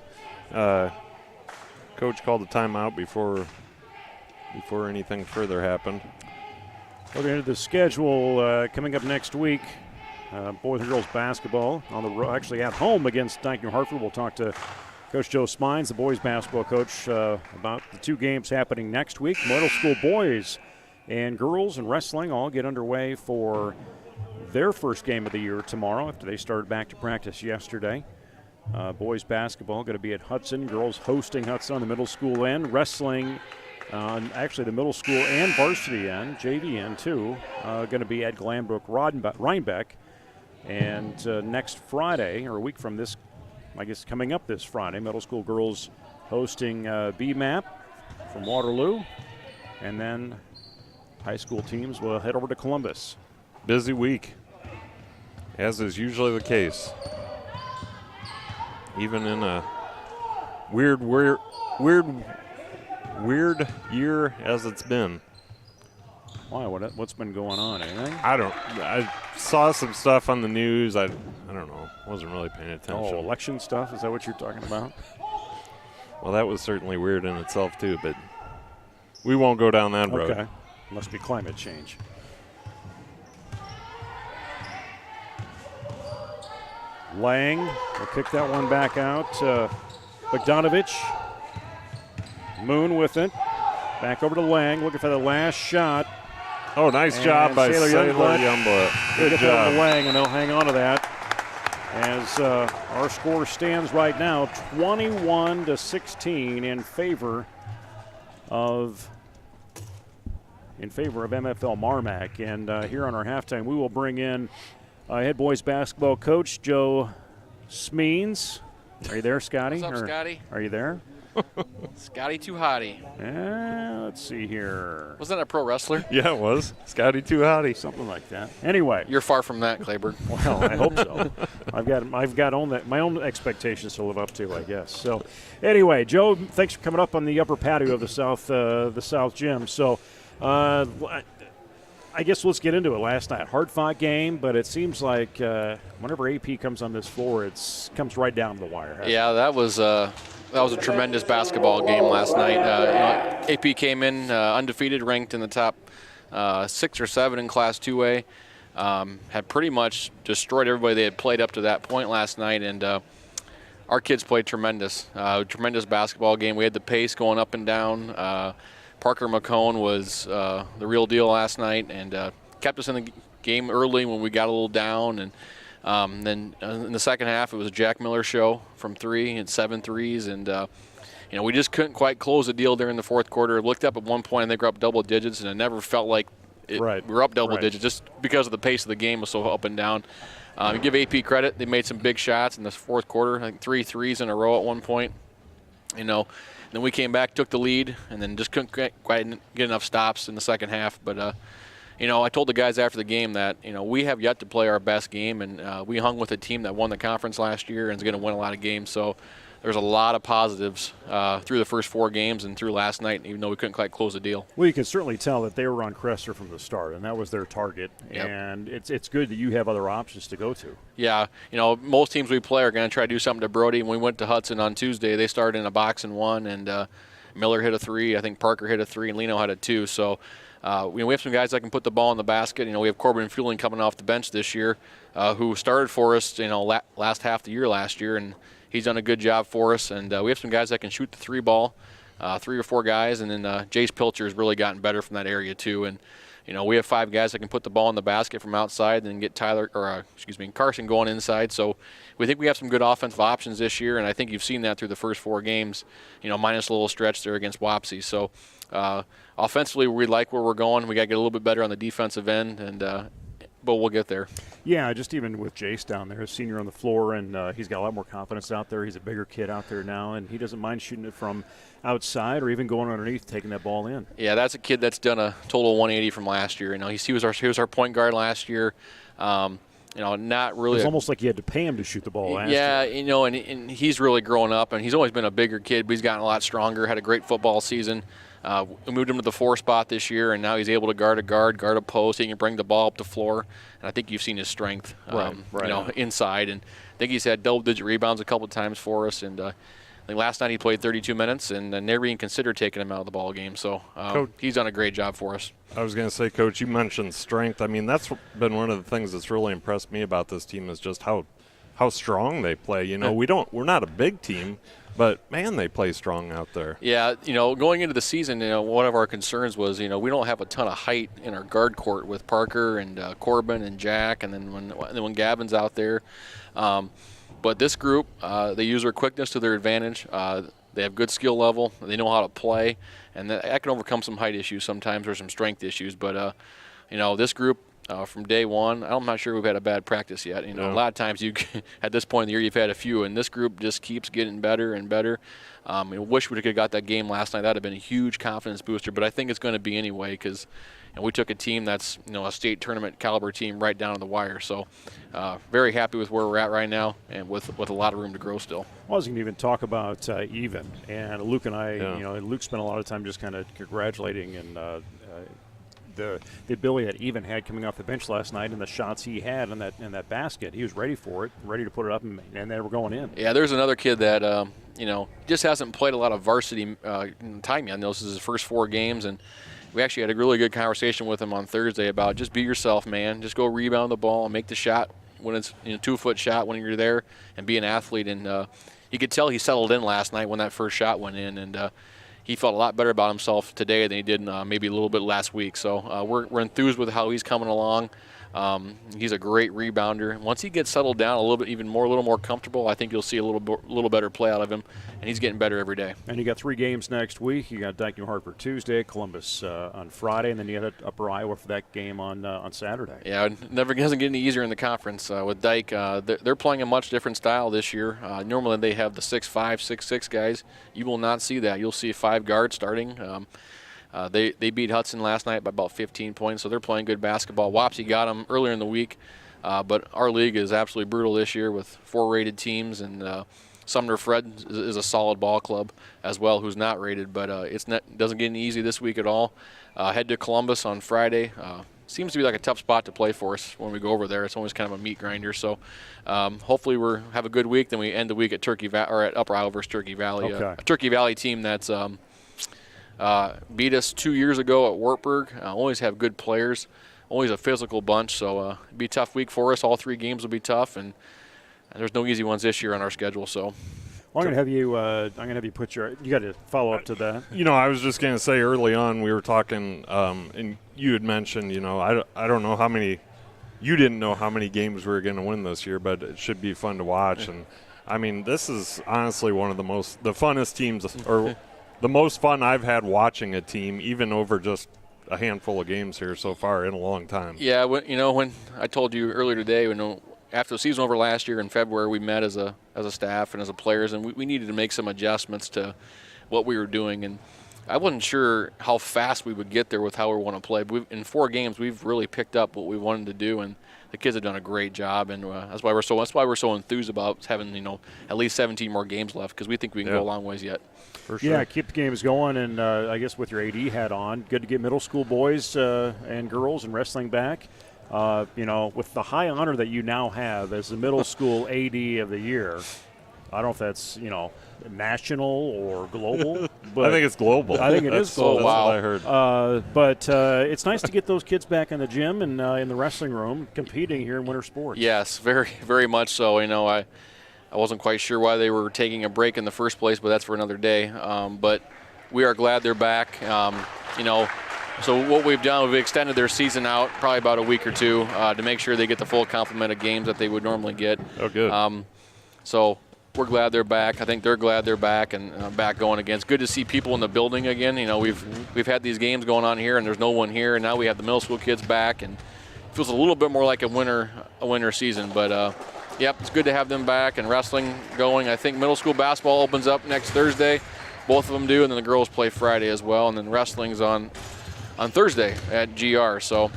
coach called a timeout before anything further happened. Looking into the schedule coming up next week, boys and girls basketball on the road, actually at home against Dyke New Hartford. We'll talk to Coach Joe Smines, the boys basketball coach, about the 2 games happening next week. Middle school boys and girls and wrestling all get underway for their first game of the year tomorrow after they started back to practice yesterday. Boys basketball going to be at Hudson, girls hosting Hudson on the middle school end. Wrestling, actually the middle school and varsity end, JV end too, going to be at Glanbrook Rhinebeck. And next Friday, or a week from this, I guess coming up this Friday, middle school girls hosting BMAP from Waterloo. And then high school teams will head over to Columbus. Busy week, as is usually the case. Even in a weird year as it's been. Why? What's been going on? Anything? I saw some stuff on the news. I don't know. Wasn't really paying attention. Oh, election stuff? Is that what you're talking about? Well, that was certainly weird in itself too, but we won't go down that road. Okay. Must be climate change. Lang will kick that one back out. Bogdanovich. Moon with it. Back over to Lang, looking for the last shot. Oh, nice job by Sailor Youngblood. Good job. Lang, and they'll hang on to that. As our score stands right now, 21-16 in favor of MFL MarMac. And here on our halftime, we will bring in head boys basketball coach Joe Smines. Are you there, Scotty? What's up, Scotty? Are you there? Scotty Too Hottie. Let's see here. Wasn't that a pro wrestler? Yeah, it was. Scotty Too Hottie. Something like that. Anyway. You're far from that, Clayburg. Well, I hope so. I've got my own expectations to live up to, I guess. So, anyway, Joe, thanks for coming up on the upper patio of the South Gym. So, I guess let's get into it. Last night, hard-fought game, but it seems like whenever AP comes on this floor, it comes right down to the wire. Yeah, that was a tremendous basketball game last night. AP came in undefeated, ranked in the top 6 or 7 in Class 2A. Had pretty much destroyed everybody they had played up to that point last night, and our kids played tremendous basketball game. We had the pace going up and down. Parker McCone was the real deal last night and kept us in the game early when we got a little down. And then in the second half, it was a Jack Miller show from 3 and 7 threes. And, we just couldn't quite close the deal during the fourth quarter. Looked up at one point, and they were up double digits, and it never felt like we were up double digits just because of the pace of the game was so up and down. You give AP credit. They made some big shots in the fourth quarter, like 3 threes in a row at one point. Then we came back, took the lead, and then just couldn't quite get enough stops in the second half. But, I told the guys after the game that, we have yet to play our best game, and we hung with a team that won the conference last year and is going to win a lot of games. So there's a lot of positives through the first 4 games and through last night, even though we couldn't quite close the deal. Well, you can certainly tell that they were on Cresser from the start, and that was their target. Yep. And it's good that you have other options to go to. Yeah, most teams we play are going to try to do something to Brody. When we went to Hudson on Tuesday, they started in a box and won, and Miller hit a 3. I think Parker hit a 3, and Leno had a 2. So we have some guys that can put the ball in the basket. We have Corbin Fueling coming off the bench this year, who started for us, last half the year last year, and he's done a good job for us. And we have some guys that can shoot the 3 ball, 3 or 4 guys, and then Jace Pilcher has really gotten better from that area too. And we have 5 guys that can put the ball in the basket from outside and get Carson going inside. So we think we have some good offensive options this year, and I think you've seen that through the first 4 games, minus a little stretch there against Wapsie. So offensively, we like where we're going. We got to get a little bit better on the defensive end, but we'll get there. Yeah, just even with Jace down there, a senior on the floor, and he's got a lot more confidence out there. He's a bigger kid out there now, and he doesn't mind shooting it from outside or even going underneath, taking that ball in. Yeah, that's a kid that's done a total 180 from last year. He was our point guard last year. Not really. It's almost like you had to pay him to shoot the ball last year. Yeah, and he's really grown up, and he's always been a bigger kid, but he's gotten a lot stronger, had a great football season. We moved him to the 4 spot this year, and now he's able to guard a post. He can bring the ball up the floor, and I think you've seen his strength, inside. And I think he's had double-digit rebounds a couple of times for us. And I think last night he played 32 minutes, and never even considered taking him out of the ball game. So he's done a great job for us. I was going to say, Coach, you mentioned strength. I mean, that's been one of the things that's really impressed me about this team is just how strong they play. We're not a big team, but, man, they play strong out there. Yeah, going into the season, one of our concerns was, we don't have a ton of height in our guard court with Parker and Corbin and Jack, and then when Gavin's out there. But this group, they use their quickness to their advantage. They have good skill level. They know how to play, and that can overcome some height issues sometimes or some strength issues. But, this group, from day one, I'm not sure we've had a bad practice yet. A lot of times at this point in the year you've had a few, and this group just keeps getting better and better. I wish we could have got that game last night. That would have been a huge confidence booster, but I think it's going to be anyway because we took a team that's a state tournament caliber team right down to the wire. So very happy with where we're at right now and with a lot of room to grow still. I wasn't even talk about even, and Luke and I, Luke spent a lot of time just kind of congratulating and the ability that Even had coming off the bench last night and the shots he had in that basket. He was ready for it, ready to put it up, and they were going in. Yeah, there's another kid that just hasn't played a lot of varsity time yet. This is his first 4 games, and we actually had a really good conversation with him on Thursday about just be yourself, man. Just go rebound the ball and make the shot when it's 2-foot shot when you're there, and be an athlete. And you could tell he settled in last night when that first shot went in, and he felt a lot better about himself today than he did maybe a little bit last week. So we're enthused with how he's coming along. He's a great rebounder. Once he gets settled down a little more comfortable, I think you'll see a little better play out of him, and he's getting better every day. And you got 3 games next week. You got Dyke New Hartford Tuesday, Columbus on Friday, and then you got Upper Iowa for that game on Saturday. Yeah, it never doesn't get any easier in the conference with Dyke. They're playing a much different style this year. Normally they have the 6'5", 6'6" guys. You will not see that. You'll see 5 guards starting. They beat Hudson last night by about 15 points, so they're playing good basketball. Wapsie got them earlier in the week, but our league is absolutely brutal this year with 4 rated teams, and Sumner Fred is a solid ball club as well who's not rated, but doesn't get any easy this week at all. Head to Columbus on Friday. Seems to be like a tough spot to play for us when we go over there. It's always kind of a meat grinder, so hopefully we have a good week. Then we end the week at at Upper Iowa versus Turkey Valley. Okay. A Turkey Valley team that's beat us 2 years ago at Wartburg. Always have good players, always a physical bunch. So it'll be a tough week for us. All 3 games will be tough, and there's no easy ones this year on our schedule. So well, I'm gonna have you put you got to follow up to that. I was just gonna say early on we were talking, and you had mentioned, I don't know how many. You didn't know how many games we were going to win this year, but it should be fun to watch. And I mean, this is honestly one of the funnest teams, or the most fun I've had watching a team, even over just a handful of games here so far in a long time. Yeah, when I told you earlier today, after the season over last year in February, we met as a staff and as a players, and we needed to make some adjustments to what we were doing. And I wasn't sure how fast we would get there with how we want to play. But in 4 games, we've really picked up what we wanted to do, and the kids have done a great job. And that's why we're so enthused about having at least 17 more games left, because we think we can go a long ways yet. For sure. Yeah, keep the games going, and I guess with your AD hat on, good to get middle school boys and girls and wrestling back. With the high honor that you now have as the middle school AD of the year, I don't know if that's, national or global. But I think it's global. I think it is global. That's what I heard. But it's nice to get those kids back in the gym and in the wrestling room competing here in winter sports. Yes, very, very much so. I wasn't quite sure why they were taking a break in the first place, but that's for another day. But we are glad they're back. So what we've done, we've extended their season out probably about a week or 2 to make sure they get the full complement of games that they would normally get. Oh, good. So we're glad they're back. I think they're glad they're back and back going again. It's good to see people in the building again. We've had these games going on here, and there's no one here, and now we have the middle school kids back, and it feels a little bit more like a winter season. But it's good to have them back and wrestling going. I think middle school basketball opens up next Thursday. Both of them do, and then the girls play Friday as well, and then wrestling's on Thursday at GR. So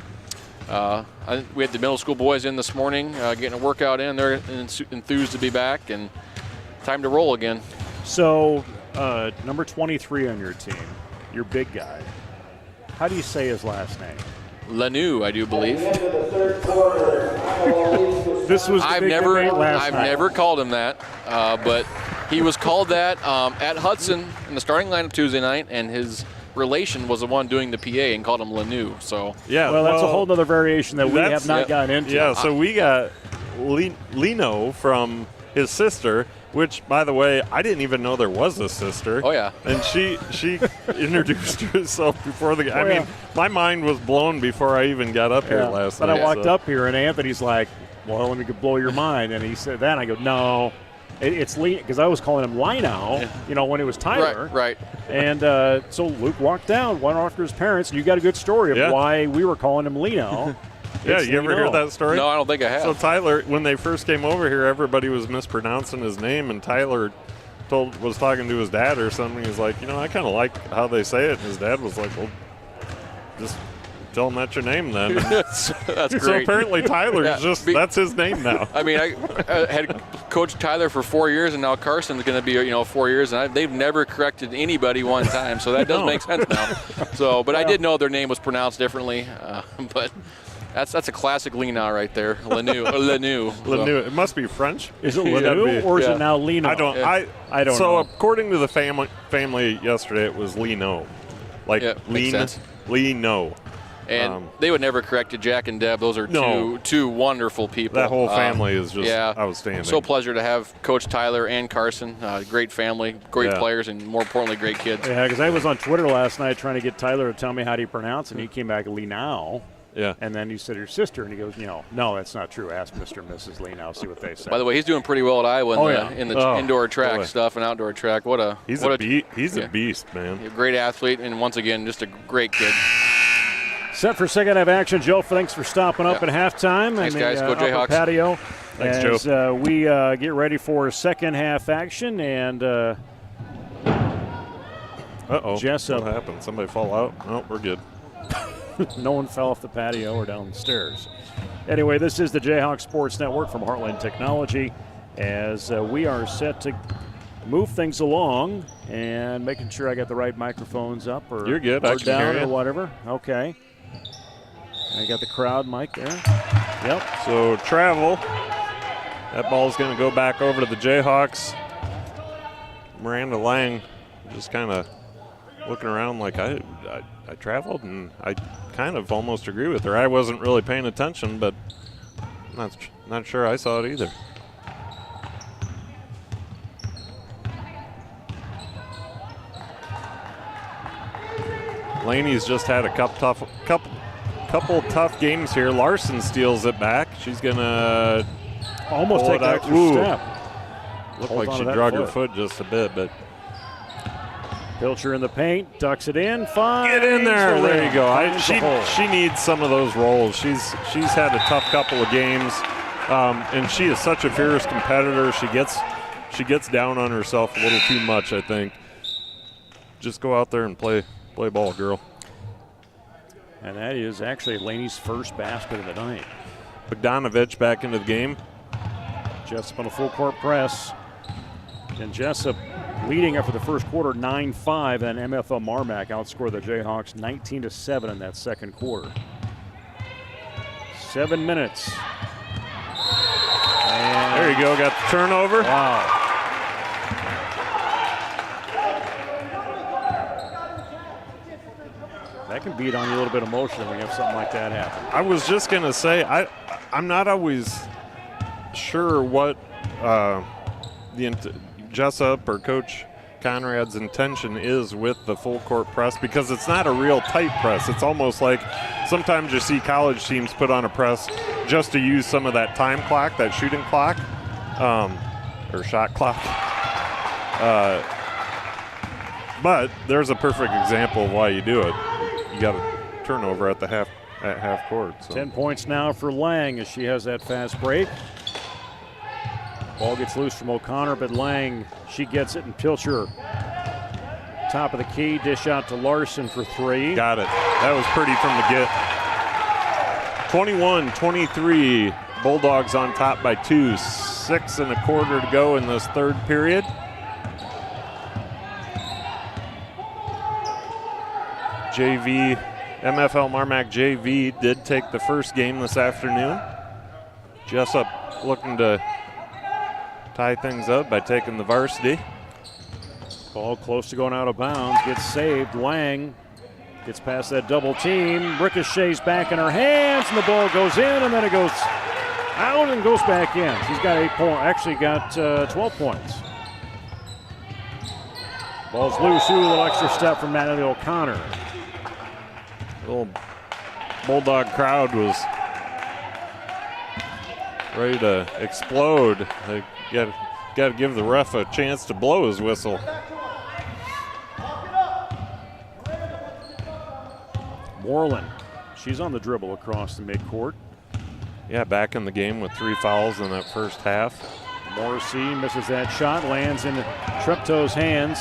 we had the middle school boys in this morning getting a workout in. They're enthused to be back, and time to roll again. So number 23 on your team, your big guy, how do you say his last name? Lanu, I do believe. This was the I've big debate last night. never called him that, but he was called that at Hudson in the starting lineup Tuesday night, and his relation was the one doing the PA and called him Lanu. So well, that's a whole other variation that we have not gotten into. Yeah, so we got Lino from his sister, which, by the way, I didn't even know there was a sister. Oh, yeah. And she introduced herself before the game. I mean, my mind was blown before I even got up here last night. But I walked up here, and Anthony's like, well, let me blow your mind. And he said that, and I go, no. It's Lee, because I was calling him Lino, when it was Tyler. Right. And so Luke walked down, went after his parents, and you got a good story of why we were calling him Lino. Yeah, you ever hear that story? No, I don't think I have. So Tyler, when they first came over here, everybody was mispronouncing his name, and Tyler was talking to his dad or something. He's like, I kind of like how they say it. And his dad was like, well, just tell him that's your name then. That's great. So apparently Tyler's that's his name now. I mean, I had coached Tyler for 4 years, and now Carson's going to be 4 years, and they've never corrected anybody one time, so that does make sense now. So, but I did know their name was pronounced differently, but that's a classic Lina right there, Lanu. Lanu. It must be French. Is it Lanu or is it now Lino? I don't know. So according to the family yesterday, it was Lino, like Lino. And they would never correct you. Jack and Deb, those are two wonderful people. That whole family is just outstanding. So pleasure to have Coach Tyler and Carson. Great family, great players, and more importantly, great kids. Yeah, because I was on Twitter last night trying to get Tyler to tell me how do you pronounce it, and he came back Linao. Yeah. And then you said your sister, and he goes, no, that's not true. Ask Mr. and Mrs. Linao, see what they say. By the way, he's doing pretty well at Iowa in the indoor track stuff and outdoor track. He's a beast, man. A great athlete, and once again, just a great kid. Set for second half action. Joe, thanks for stopping up at halftime. Thanks, guys. Go Jayhawks. Patio. Thanks, as, Joe. We get ready for second half action, and Jesup. What happened? Somebody fall out? No, we're good. No one fell off the patio or down the stairs. Anyway, this is the Jayhawk Sports Network from Heartland Technology, as we are set to move things along and making sure I got the right microphones up or you're good. Or I can down hear you. or whatever. Okay. I got the crowd mic there. Yep. So travel. That ball's going to go back over to the Jayhawks. Miranda Lang just kind of looking around like I traveled, and I kind of almost agree with her. I wasn't really paying attention, but not sure I saw it either. Laney's just had a couple tough games here. Larson steals it back. She's gonna almost take that extra step. Looked like she drug her foot just a bit, but Pilcher in the paint, ducks it in, fine. Get in there. There you go. She needs some of those rolls. She's had a tough couple of games. And she is such a fierce competitor. She gets down on herself a little too much, I think. Just go out there and play ball, girl. And that is actually Laney's first basket of the night. Bogdanovich back into the game. Jesup on a full court press. And Jesup leading after the first quarter 9-5, and MFL MarMac outscored the Jayhawks 19-7 in that second quarter. 7 minutes. And there you go, got the turnover. Wow. That can beat on you a little bit emotionally when you have something like that happen. I was just going to say, I'm not always sure what Jesup or Coach Conrad's intention is with the full court press, because it's not a real tight press. It's almost like sometimes you see college teams put on a press just to use some of that time clock, that shooting clock, or shot clock. But there's a perfect example of why you do it. You got a turnover at half court. So. 10 points now for Lang as she has that fast break. Ball gets loose from O'Connor, but Lang, she gets it, and Pilcher, top of the key, dish out to Larson for three. Got it. That was pretty from the get. 21-23, Bulldogs on top by 2. 6 1/4 to go in this third period. MFL MarMac JV did take the first game this afternoon. Jesup looking to tie things up by taking the varsity. Ball close to going out of bounds, gets saved. Lang gets past that double team, ricochets back in her hands, and the ball goes in, and then it goes out and goes back in. She's got 8 points, actually got 12 points. Ball's loose, a little extra step from Natalie O'Connor. The little Bulldog crowd was ready to explode. They got to give the ref a chance to blow his whistle. Moreland, she's on the dribble across the midcourt. Yeah, back in the game with 3 fouls in that first half. Morrissey misses that shot, lands in Treptow's hands.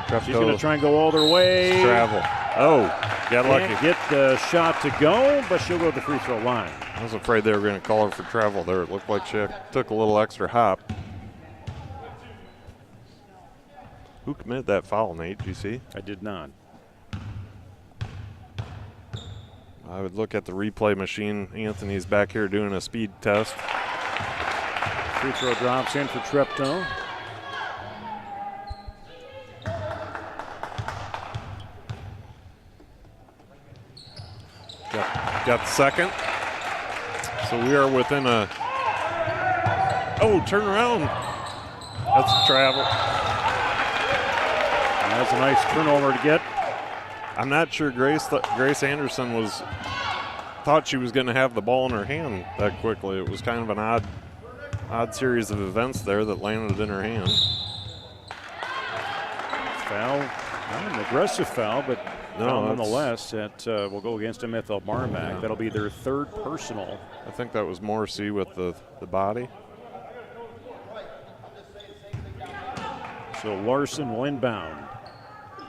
Treptow. She's going to try and go all their way. Travel. Oh, got lucky. Can't get the shot to go, but she'll go to the free throw line. I was afraid they were going to call her for travel there. It looked like she took a little extra hop. Who committed that foul, Nate? Did you see? I did not. I would look at the replay machine. Anthony's back here doing a speed test. Free throw drops in for Treptow. Got the second. So we are within a. Oh, turn around. That's a travel. That's a nice turnover to get. I'm not sure Grace Anderson thought she was going to have the ball in her hand that quickly. It was kind of an odd series of events there that landed in her hand. Foul, not an aggressive foul, but no, nonetheless, that will go against MFL MarMac. Yeah. That'll be their third personal. I think that was Morrissey with the body. So Larson will inbound.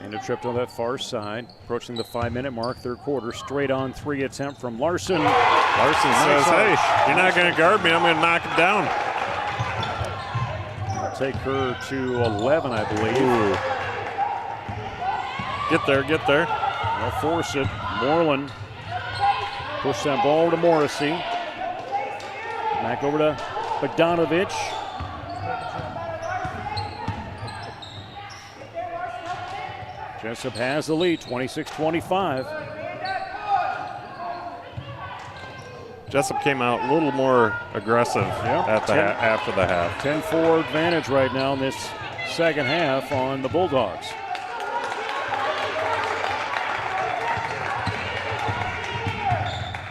And a trip on that far side, approaching the 5-minute mark, third quarter. Straight on 3 attempt from Larson. Larson says, hey, you're not going to guard me, I'm going to knock it down. I'll take her to 11, I believe. Ooh. Get there. They'll force it. Moreland push that ball to Morrissey. Back over to Bogdanovich. Jesup has the lead, 26-25. Jesup came out a little more aggressive after the half. 10-4 advantage right now in this second half on the Bulldogs.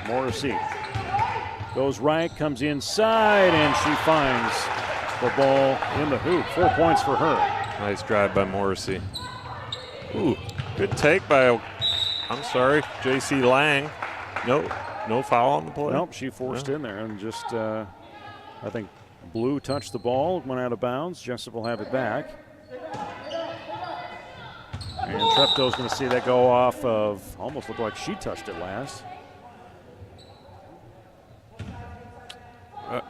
Morrissey goes right, comes inside, and she finds the ball in the hoop. 4 points for her. Nice drive by Morrissey. Ooh, good take by, J.C. Lang. No foul on the play. Nope, she forced in there and just I think Blue touched the ball, went out of bounds. Jesup will have it back. And Treptow's going to see that go off of, almost looked like she touched it last.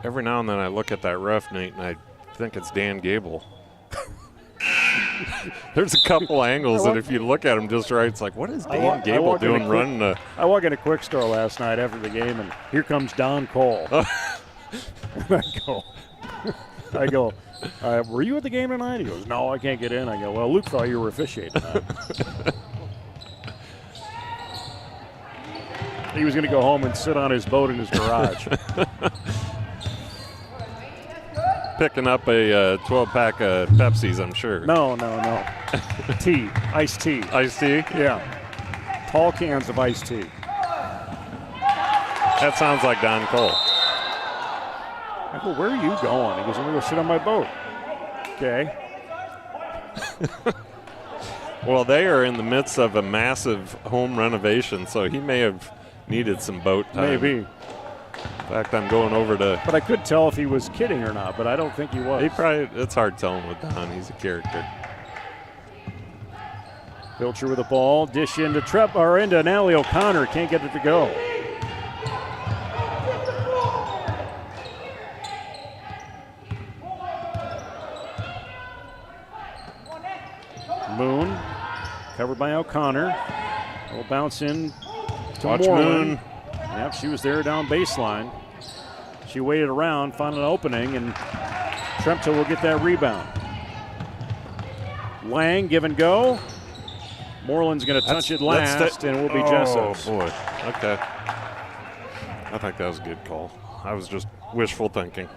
Every now and then I look at that ref, Nate, and I think it's Dan Gable. There's a couple angles that if you look at him just right, it's like, what is Dan Gable doing running? I walk into Quick Store last night after the game, and here comes Don Cole. I go, were you at the game tonight? He goes, no, I can't get in. I go, well, Luke thought you were officiating tonight. He was going to go home and sit on his boat in his garage. Picking up a 12-pack of Pepsis, I'm sure. No. Tea, iced tea. Iced tea? Yeah. Tall cans of iced tea. That sounds like Don Cole. I go, where are you going? He goes, I'm going to go sit on my boat. Okay. Well, they are in the midst of a massive home renovation, so he may have needed some boat time. Maybe. In fact, I'm going over to. But I could tell if he was kidding or not, but I don't think he was. It's hard telling with Don. He's a character. Pilcher with the ball, dish into into Natalie O'Connor. Can't get it to go. Moon, covered by O'Connor. Will bounce in to Watch Moreland. Moon. Yep, she was there down baseline. She waited around, found an opening, and Treptow will get that rebound. Lang, give and go. Moreland's going to touch it last, and it will be Jessup. Oh, boy. Okay. I think that was a good call. I was just wishful thinking.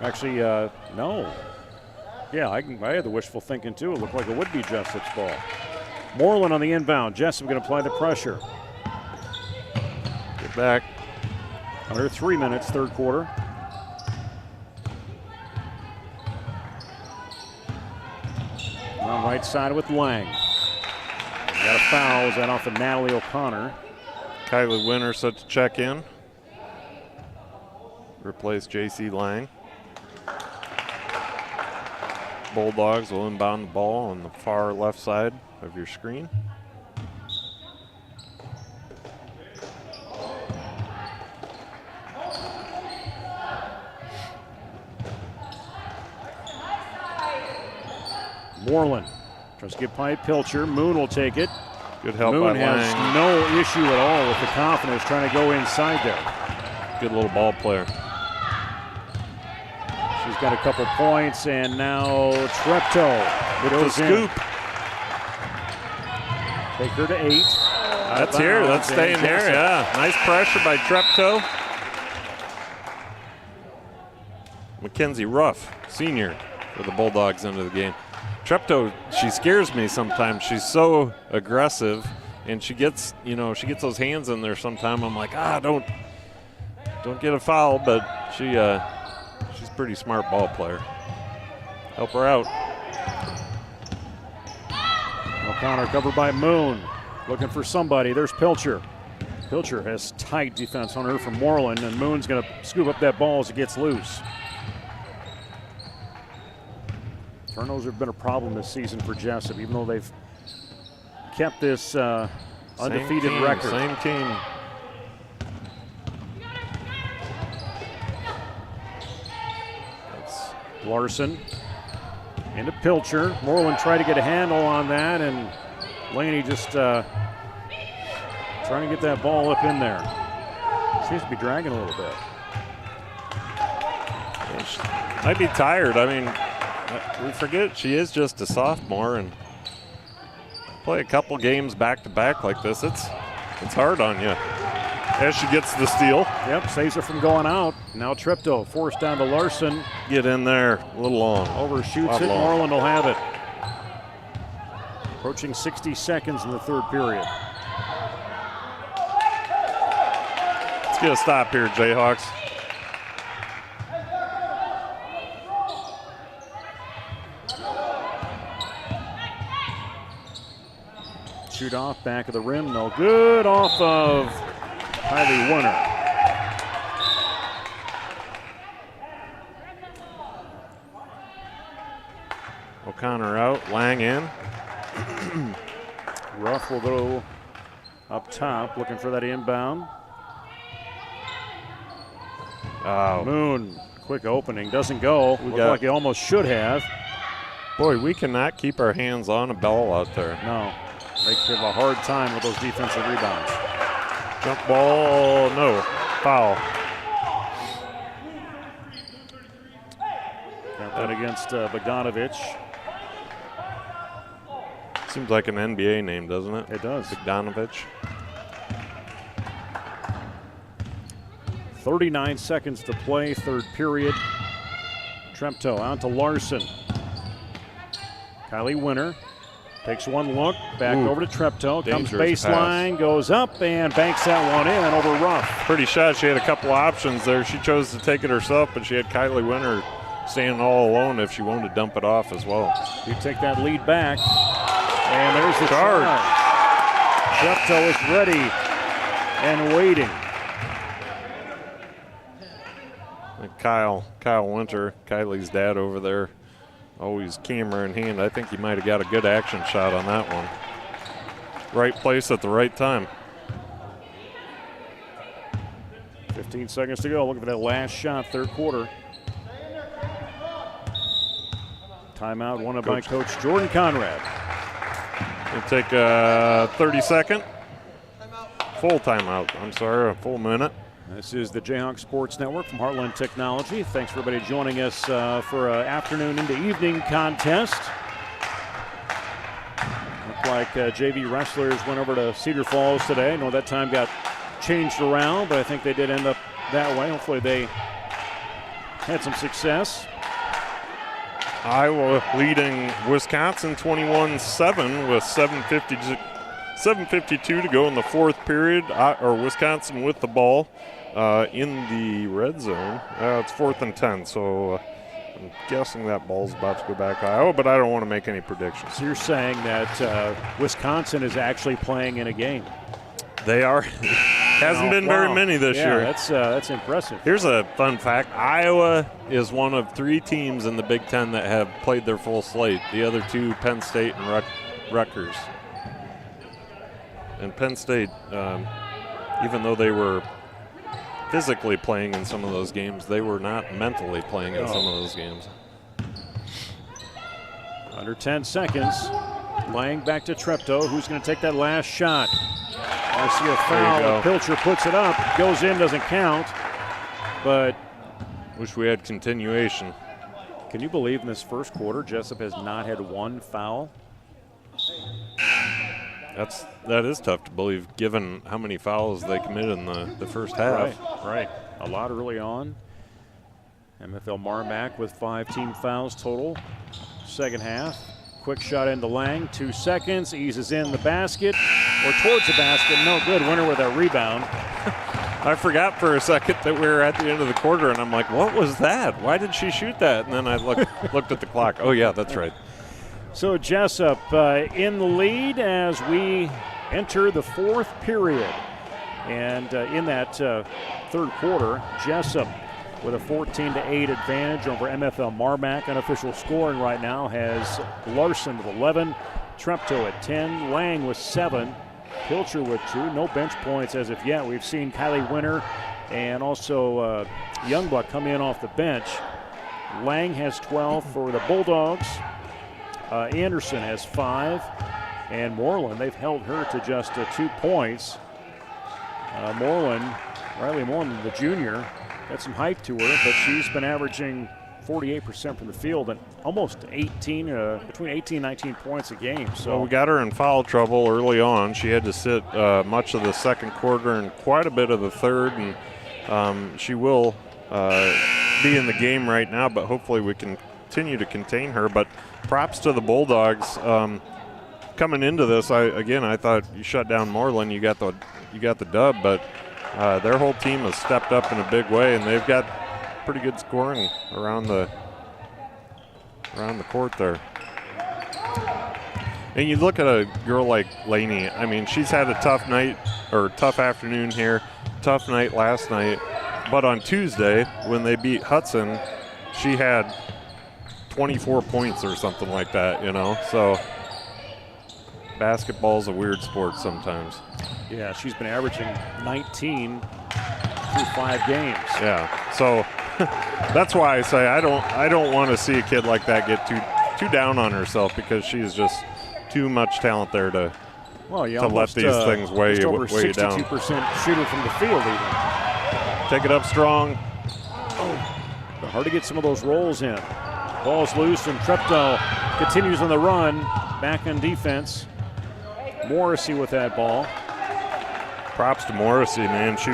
Actually, no. Yeah, I had the wishful thinking, too. It looked like it would be Jessup's ball. Moreland on the inbound. Jesup going to apply the pressure. Get back. Under 3 minutes, third quarter. On right side with Lang. Got a foul. Is that off of Natalie O'Connor? Kylie Winter set to check in. Replace J.C. Lang. Bulldogs will inbound the ball on the far left side of your screen. Moreland tries to get by Pilcher. Moon will take it. Good help Moon by has Lang. no issue at all with the confidence trying to go inside there. Good little ball player. She's got a couple points, and now Treptow with the scoop. Take her to 8. That's here. That's staying here. Yeah. Nice pressure by Treptow. Mackenzie Ruff, senior, for the Bulldogs into the game. Treptow, she scares me sometimes. She's so aggressive, and she gets those hands in there sometime. I'm like, don't get a foul, but she's a pretty smart ball player. Help her out. O'Connor covered by Moon. Looking for somebody. There's Pilcher. Pilcher has tight defense on her from Moreland, and Moon's going to scoop up that ball as it gets loose. Turnovers have been a problem this season for Jesup, even though they've kept this undefeated record. Same team. That's Larson into Pilcher. Moreland tried to get a handle on that, and Laney just trying to get that ball up in there. Seems to be dragging a little bit. She might be tired. I mean, we forget she is just a sophomore, and play a couple games back-to-back like this. It's hard on you. As she gets the steal. Yep, saves her from going out. Now Treptow forced down to Larson. Get in there, a little long. Overshoots it, Moreland will have it. Approaching 60 seconds in the third period. Let's get a stop here, Jayhawks. Shoot off, back of the rim, no good. Off of Kylie Winter. O'Connor out, Lang in. Ruff will go up top, looking for that inbound. Moon, quick opening, doesn't go. Looked like he almost should have. Boy, we cannot keep our hands on a ball out there. No, they have a hard time with those defensive rebounds. Jump ball, no, foul. Got that against Bogdanovich. Seems like an NBA name, doesn't it? It does. Bogdanovich. 39 seconds to play, third period. Treptow out to Larson. Kylie Winter takes one look, back over to Treptow, comes baseline, pass. goes up and banks that one in over Ruff. Pretty shot. She had a couple options there. She chose to take it herself, but she had Kylie Winter standing all alone if she wanted to dump it off as well. You take that lead back, and there's the charge. Treptow is ready and waiting. And Kyle Winter, Kylie's dad over there, always camera in hand. I think he might have got a good action shot on that one. Right place at the right time. 15 seconds to go. Looking for that last shot, third quarter. Timeout wanted by Coach Jordan Conrad. We'll take a 30-second. Full timeout. I'm sorry, a full minute. This is the Jayhawk Sports Network from Heartland Technology. Thanks for everybody joining us for an afternoon into evening contest. Looked like JV wrestlers went over to Cedar Falls today. I know that time got changed around, but I think they did end up that way. Hopefully they had some success. Iowa leading Wisconsin 21-7 with 7:52 to go in the fourth period. Wisconsin with the ball in the red zone. It's 4th and 10, so I'm guessing that ball's about to go back to Iowa, but I don't want to make any predictions. So you're saying that Wisconsin is actually playing in a game? They are. Hasn't been very many this year. That's impressive. Here's a fun fact. Iowa is one of 3 teams in the Big Ten that have played their full slate. The other 2, Penn State and Rutgers. And Penn State, even though they were physically playing in some of those games, they were not mentally playing in some of those games. Under 10 seconds. Lang back to Treptow, who's going to take that last shot. I see a foul. Pilcher puts it up. Goes in, doesn't count. But wish we had continuation. Can you believe in this first quarter, Jesup has not had one foul? That is tough to believe, given how many fouls they committed in the first half. Right. A lot early on. MFL MarMac with 5 team fouls total. Second half. Quick shot into Lang, 2 seconds, eases in the basket, or towards the basket, no good. Winter with a rebound. I forgot for a second that we were at the end of the quarter, and I'm like, what was that? Why did she shoot that? And then I looked at the clock. Oh, yeah, that's right. So Jesup in the lead as we enter the fourth period. And in that third quarter, Jesup with a 14-8 advantage over MFL MarMac. Unofficial scoring right now has Larson with 11, Treptow at 10, Lang with 7, Pilcher with 2. No bench points as of yet. We've seen Kylie Winter and also Youngblood come in off the bench. Lang has 12 for the Bulldogs. Anderson has 5. And Moreland, they've held her to just 2 points. Riley Moreland, the junior, got some height to her, but she's been averaging 48% from the field and almost between 18 and 19 points a game. So we got her in foul trouble early on. She had to sit much of the second quarter and quite a bit of the third, and she will be in the game right now, but hopefully we can continue to contain her. But props to the Bulldogs. Coming into this, I thought you shut down Moreland, you got the dub, but their whole team has stepped up in a big way, and they've got pretty good scoring around the court there. And you look at a girl like Laney. I mean, she's had a tough afternoon here, tough night last night. But on Tuesday, when they beat Hudson, she had 24 points or something like that, you know. So basketball's a weird sport sometimes. Yeah, she's been averaging 19 through 5 games. Yeah, so that's why I say I don't want to see a kid like that get too down on herself, because she's just too much talent there to let these things weigh you down. 62% shooter from the field even. Take it up strong. But hard to get some of those rolls in. Ball's loose, and Treptow continues on the run. Back on defense. Morrissey with that ball. Props to Morrissey, man. She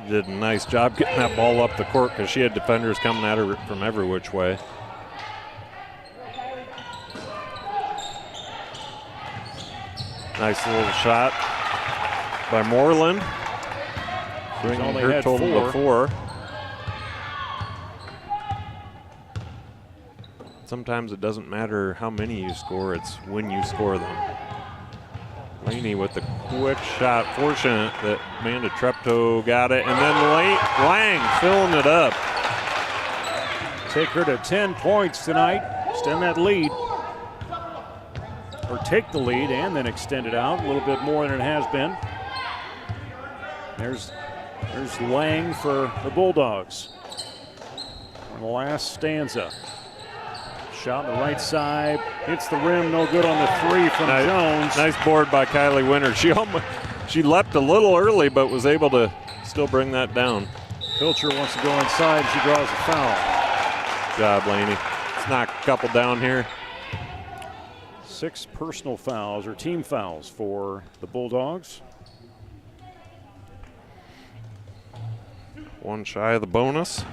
did a nice job getting that ball up the court, because she had defenders coming at her from every which way. Nice little shot by Moreland. Bringing her total to 4. Sometimes it doesn't matter how many you score, it's when you score them. Laney with the quick shot. Fortunate that Amanda Treptow got it. And then Lang filling it up. Take her to 10 points tonight. Extend that lead. Or take the lead and then extend it out a little bit more than it has been. There's Lang for the Bulldogs. On the last stanza. Shot on the right side, hits the rim, no good on the 3 from Jones. Nice board by Kylie Winter. She leapt a little early, but was able to still bring that down. Pilcher wants to go inside, and she draws a foul. Good job, Laney. Let's knock a couple down here. 6 personal fouls, or team fouls, for the Bulldogs. 1 shy of the bonus.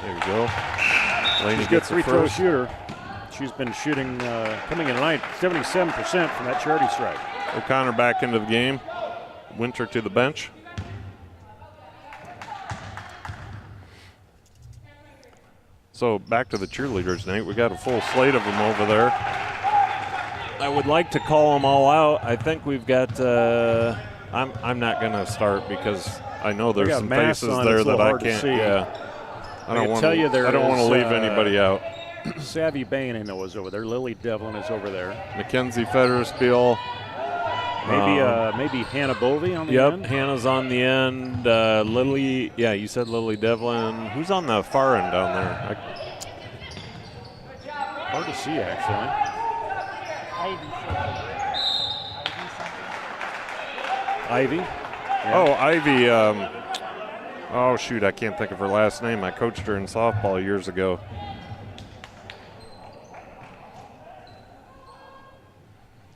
There you go. Laney gets free throw shooter. She's been shooting, coming in tonight, 77% from that charity stripe. O'Connor back into the game. Winter to the bench. So back to the cheerleaders, Nate. We got a full slate of them over there. I would like to call them all out. I think we've got. I'm not going to start, because I know there's some faces there that I can't. Yeah. I don't want to leave anybody out. Savvy Bain, I know, is over there. Lily Devlin is over there. Mackenzie Fetterspiel. Maybe Hannah Bovey on the end? Yep, Hannah's on the end. Lily, yeah, you said Lily Devlin. Who's on the far end down there? Hard to see, actually. Ivy. Yeah. Oh, Ivy. Oh, shoot, I can't think of her last name. I coached her in softball years ago.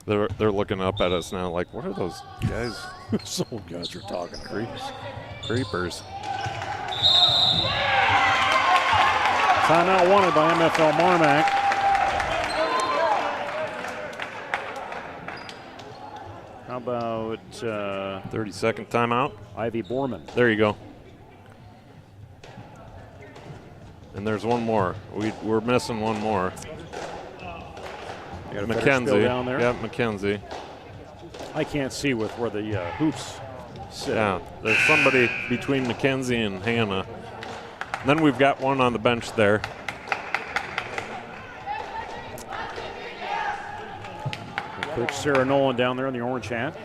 They're looking up at us now like, what are those guys? Some guys are talking creepers. Timeout wanted by MFL MarMac. How about 30-second timeout? Ivy Borman. There you go. And there's one more. We're missing one more. Mackenzie. Down there. Yep, Mackenzie. I can't see with where the hoops sit. Yeah, there's somebody between Mackenzie and Hannah. And then we've got one on the bench there. Coach Sarah Nolan down there in the orange hat.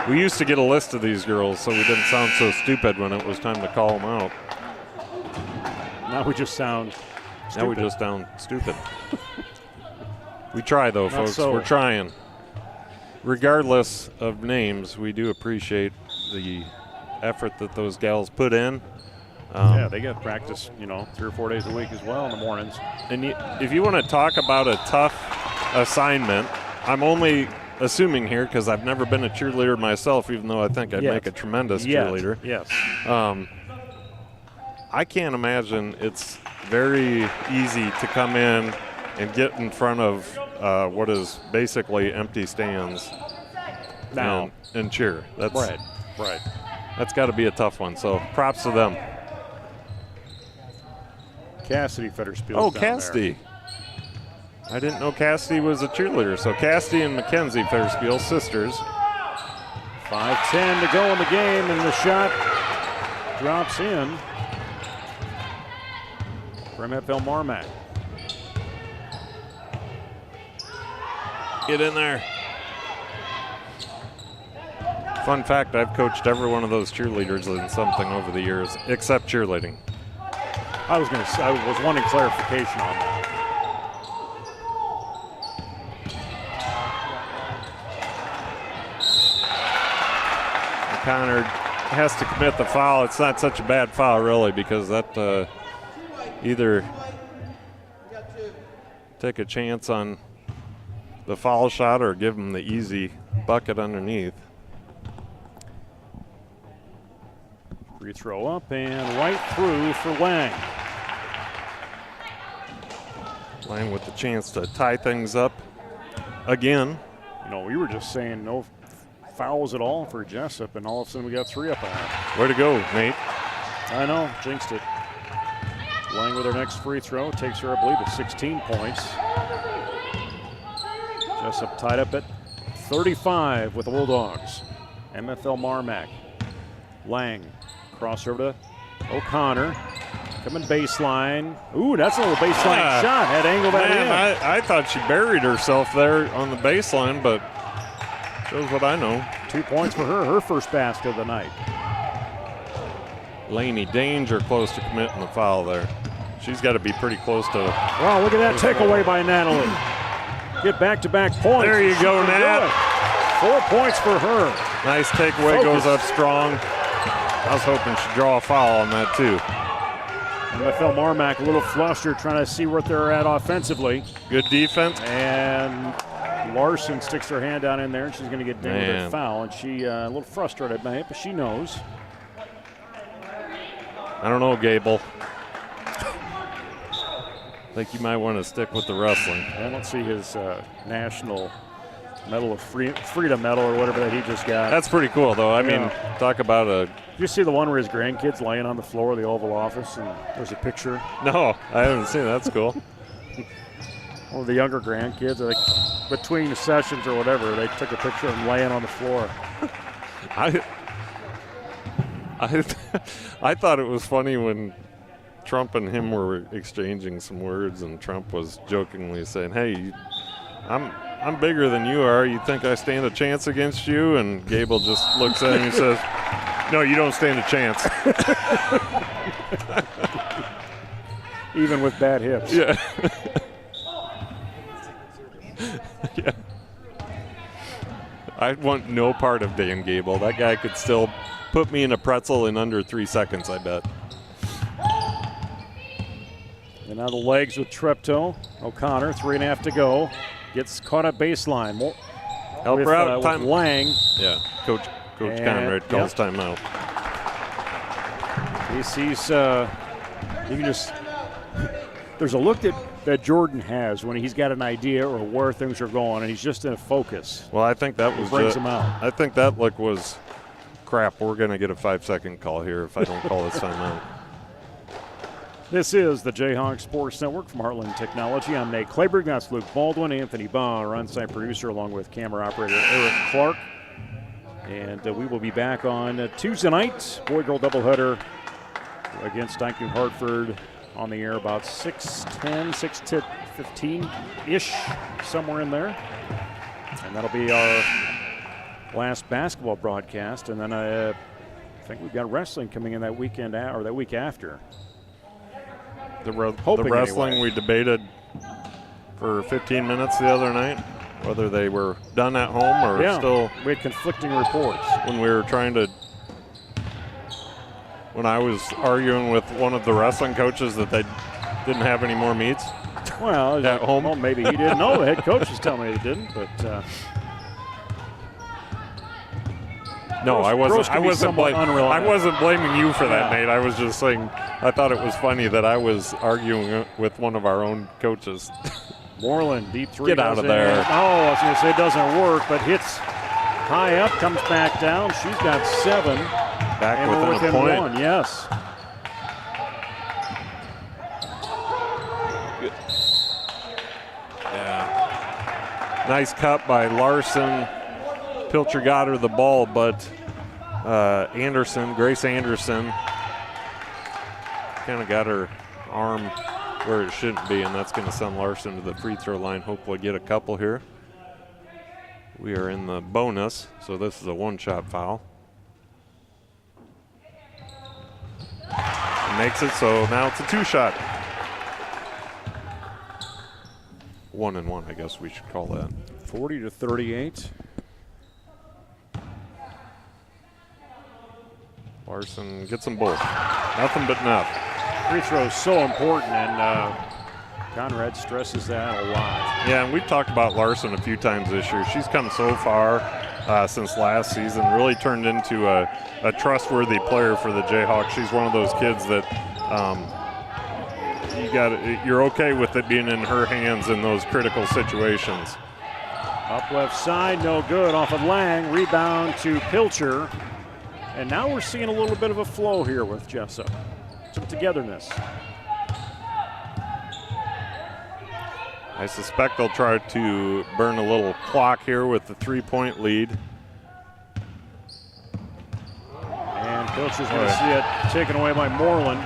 We used to get a list of these girls so we didn't sound so stupid when it was time to call them out. Now we just sound stupid. We try, though, folks. So. We're trying. Regardless of names, we do appreciate the effort that those gals put in. Yeah, they get practice, 3 or 4 days a week as well in the mornings. And if you want to talk about a tough assignment, I'm only assuming here because I've never been a cheerleader myself, even though I think I'd make a tremendous cheerleader. Yes. I can't imagine it's very easy to come in and get in front of what is basically empty stands now and cheer. That's right. That's got to be a tough one. So props to them. Cassidy Fetterspiel. Oh, Cassidy. I didn't know Cassidy was a cheerleader. So Cassidy and Mackenzie Fetterspiel, sisters. 5:10 to go in the game, and the shot drops in for MFL MarMac. Get in there. Fun fact, I've coached every one of those cheerleaders in something over the years, except cheerleading. I was wanting clarification on that. Connor has to commit the foul. It's not such a bad foul, really, because that either take a chance on the foul shot or give him the easy bucket underneath. Free throw up and right through for Lang. Lang with the chance to tie things up again. You know, we were just saying no fouls at all for Jesup, and all of a sudden we got 3 up on it. Way to go, Nate. I know, jinxed it. Lang with her next free throw takes her, I believe, to 16 points. Jesup tied up at 35 with the Bulldogs. MFL MarMac. Lang, crossover to O'Connor. Coming baseline. Ooh, that's a little baseline shot. Had angled that in. I thought she buried herself there on the baseline, but shows what I know. 2 points for her first basket of the night. Laney Danger close to committing the foul there. She's got to be pretty close to. Wow, look at that takeaway by Natalie. Get back-to-back points. There you go, Nat. 4 points for her. Nice takeaway, goes up strong. I was hoping she'd draw a foul on that too. MFL MarMac a little flustered, trying to see what they're at offensively. Good defense. And Larson sticks her hand down in there, and she's going to get dinged with a foul. And she a little frustrated by it, but she knows. I don't know, Gable. I think you might want to stick with the wrestling. I don't see his national medal of freedom medal or whatever that he just got. That's pretty cool, though. I mean, talk about a. Did you see the one where his grandkids laying on the floor of the Oval Office, and there's a picture? No, I haven't seen it. That's cool. One of the younger grandkids, I think, between the sessions or whatever, they took a picture of him laying on the floor. I thought it was funny when Trump and him were exchanging some words, and Trump was jokingly saying, "Hey, I'm bigger than you are. You think I stand a chance against you?" And Gable just looks at him and says, "No, you don't stand a chance." Even with bad hips. Yeah. Yeah. I want no part of Dan Gable. That guy could still put me in a pretzel in under 3 seconds, I bet. And now the legs with Treptow. O'Connor, 3.5 to go. Gets caught at baseline. Help her out. With Lang. Yeah, Coach Conrad calls timeout. He sees, you can just, there's a look that Jordan has when he's got an idea or where things are going, and he's just in a focus. Well, I think that was brings him out. I think that look was, crap, we're going to get a 5-second call here if I don't call this timeout. This is the Jayhawk Sports Network from Heartland Technology. I'm Nate Clayberg. That's Luke Baldwin. Anthony Baugh, our on-site producer, along with camera operator Eric Clark. And we will be back on Tuesday night. Boy-girl doubleheader against Dyke New Hartford on the air about 6:10, 6:15-ish, somewhere in there. And that'll be our last basketball broadcast. And then I think we've got wrestling coming in that weekend or that week after. The wrestling anyway. We debated for 15 minutes the other night, whether they were done at home or still. We had conflicting reports. When we were when I was arguing with one of the wrestling coaches that they didn't have any more meets. Well, at home. Well, maybe he didn't know. The head coach was telling me he didn't, but. No, I wasn't blaming you for that, Yeah. Nate. I was just saying I thought it was funny that I was arguing with one of our own coaches. Moreland, deep three. Get out of there. Oh, I was going to say it doesn't work, but hits high up, comes back down. She's got 7. Back and we're within a within point. 1, yes. Yeah. Nice cut by Larson. Pilcher got her the ball, but Grace Anderson, kind of got her arm where it shouldn't be, and that's going to send Larson to the free throw line. Hopefully get a couple here. We are in the bonus, so this is a one-shot foul. Makes it so now it's a two-shot. 1-1, I guess we should call that. 40-38. Larson gets them both. Nothing but net. Free throw is so important, and Conrad stresses that a lot. Yeah, and we've talked about Larson a few times this year. She's come so far since last season, really turned into a trustworthy player for the Jayhawks. She's one of those kids that you're okay with it being in her hands in those critical situations. Up left side, no good. Off of Lang, rebound to Pilcher. And now we're seeing a little bit of a flow here with Jesup. Some togetherness. I suspect they'll try to burn a little clock here with the 3-point lead. And Pilcher's going to see it taken away by Moreland.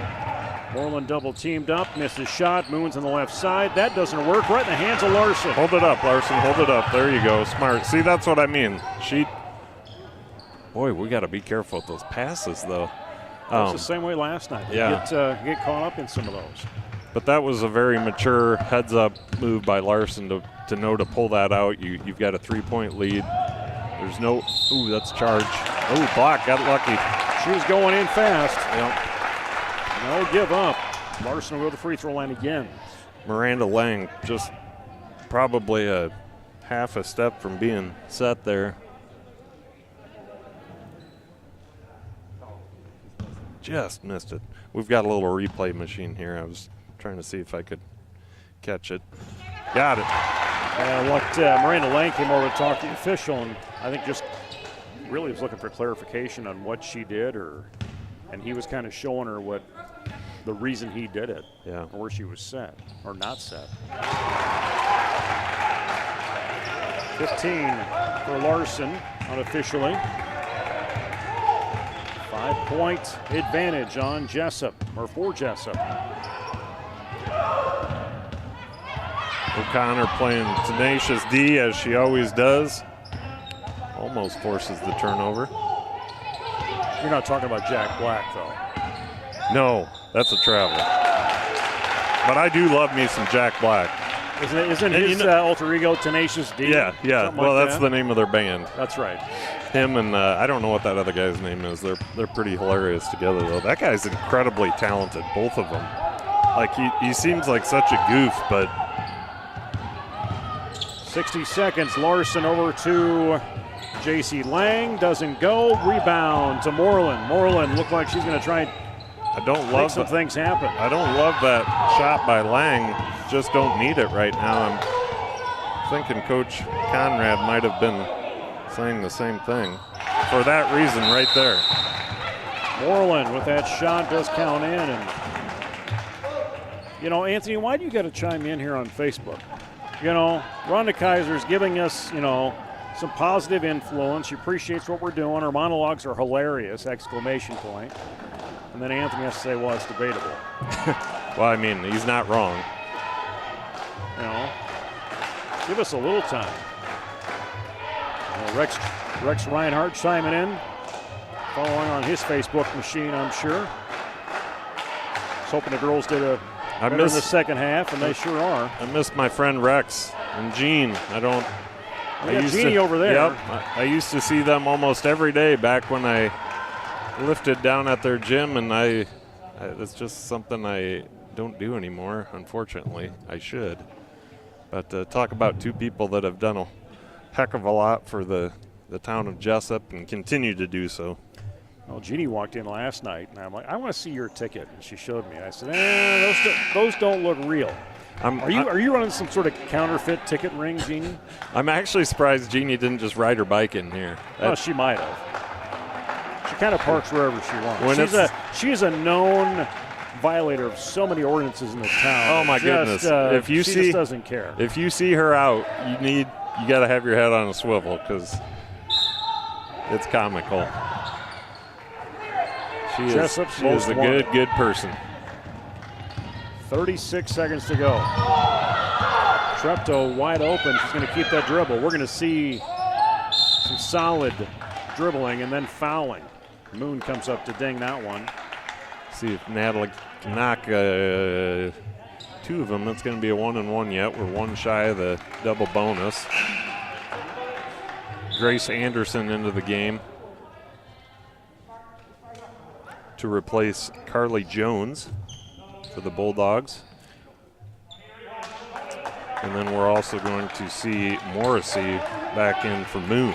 Moreland double teamed up, misses shot, Moon's on the left side. That doesn't work, right in the hands of Larson. Hold it up, Larson, hold it up. There you go, smart. See, that's what I mean. Boy, we got to be careful with those passes, though. It's the same way last night. Yeah. Get caught up in some of those. But that was a very mature heads-up move by Larson to know to pull that out. You've got a 3-point lead. There's no – ooh, that's charge. Ooh, block, got lucky. She was going in fast. Yep. No give up. Larson will go to the free throw line again. Miranda Lang just probably a half a step from being set there. Just missed it. We've got a little replay machine here. I was trying to see if I could catch it. Got it. And Miranda Lang came over to talk to the official, and I think just really was looking for clarification on what she did, and he was kind of showing her what the reason he did it, or where she was set or not set. 15 for Larson unofficially. 5-point advantage on Jesup, or for Jesup. O'Connor playing tenacious D as she always does. Almost forces the turnover. You're not talking about Jack Black, though. No, that's a travel. But I do love me some Jack Black. Isn't his alter ego Tenacious D? Yeah. Well, that's the name of their band. That's right. Him and I don't know what that other guy's name is. They're pretty hilarious together, though. That guy's incredibly talented, both of them. Like, he seems like such a goof, but 60 seconds. Larson over to J.C. Lang. Doesn't go. Rebound to Moreland. Moreland looked like she's going to try and make some things happen. I don't love that shot by Lang. Just don't need it right now. I'm thinking Coach Conrad might have been saying the same thing. For that reason right there. Moreland with that shot does count in. And, Anthony, why do you got to chime in here on Facebook? Rhonda Kaiser's giving us, some positive influence. She appreciates what we're doing. Her monologues are hilarious, exclamation point. And then Anthony has to say, well, it's debatable. Well, I mean, he's not wrong. Give us a little time. Rex Reinhardt chiming in, following on his Facebook machine, I'm sure. Was hoping the girls did better in the second half, and they sure are. I miss my friend Rex and Gene. Jeannie over there. Yep. I used to see them almost every day back when I lifted down at their gym, and it's just something I don't do anymore, unfortunately. I should. But talk about two people that have done a heck of a lot for the town of Jesup and continue to do so. Well, Jeannie walked in last night, and I'm like, I want to see your ticket. And she showed me. I said, those don't look real. Are you running some sort of counterfeit ticket ring, Jeannie? I'm actually surprised Jeannie didn't just ride her bike in here. She might have. She kind of parks wherever she wants. She's a known violator of so many ordinances in the town. Oh my goodness! She just doesn't care. If you see her out, you got to have your head on a swivel, because It's comical. She is a good person. 36 seconds to go. Treptow wide open. She's going to keep that dribble. We're going to see some solid dribbling and then fouling. Moon comes up to ding that one. See if Natalie can knock 2 of them. That's going to be a 1-and-1 yet. We're 1 shy of the double bonus. Grace Anderson into the game to replace Carly Jones for the Bulldogs. And then we're also going to see Morrissey back in for Moon.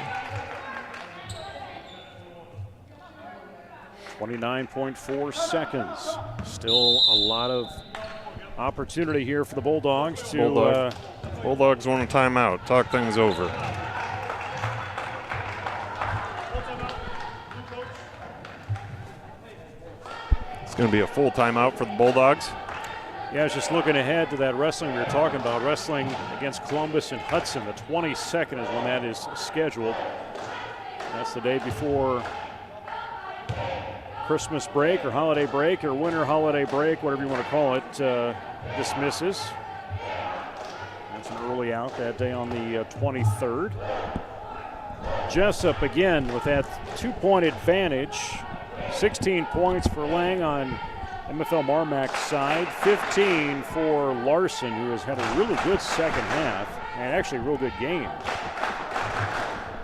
29.4 seconds. Still a lot of opportunity here for the Bulldogs to. Bulldogs want a timeout. Talk things over. It's going to be a full timeout for the Bulldogs. Yeah, I was just looking ahead to that wrestling we were talking about, wrestling against Columbus and Hudson. The 22nd is when that is scheduled. That's the day before Christmas break or holiday break or winter holiday break, whatever you want to call it, dismisses. That's an early out that day on the 23rd. Jesup again with that 2-point advantage. 16 points for Lang on MFL MarMac's side, 15 for Larson, who has had a really good second half and actually a real good game.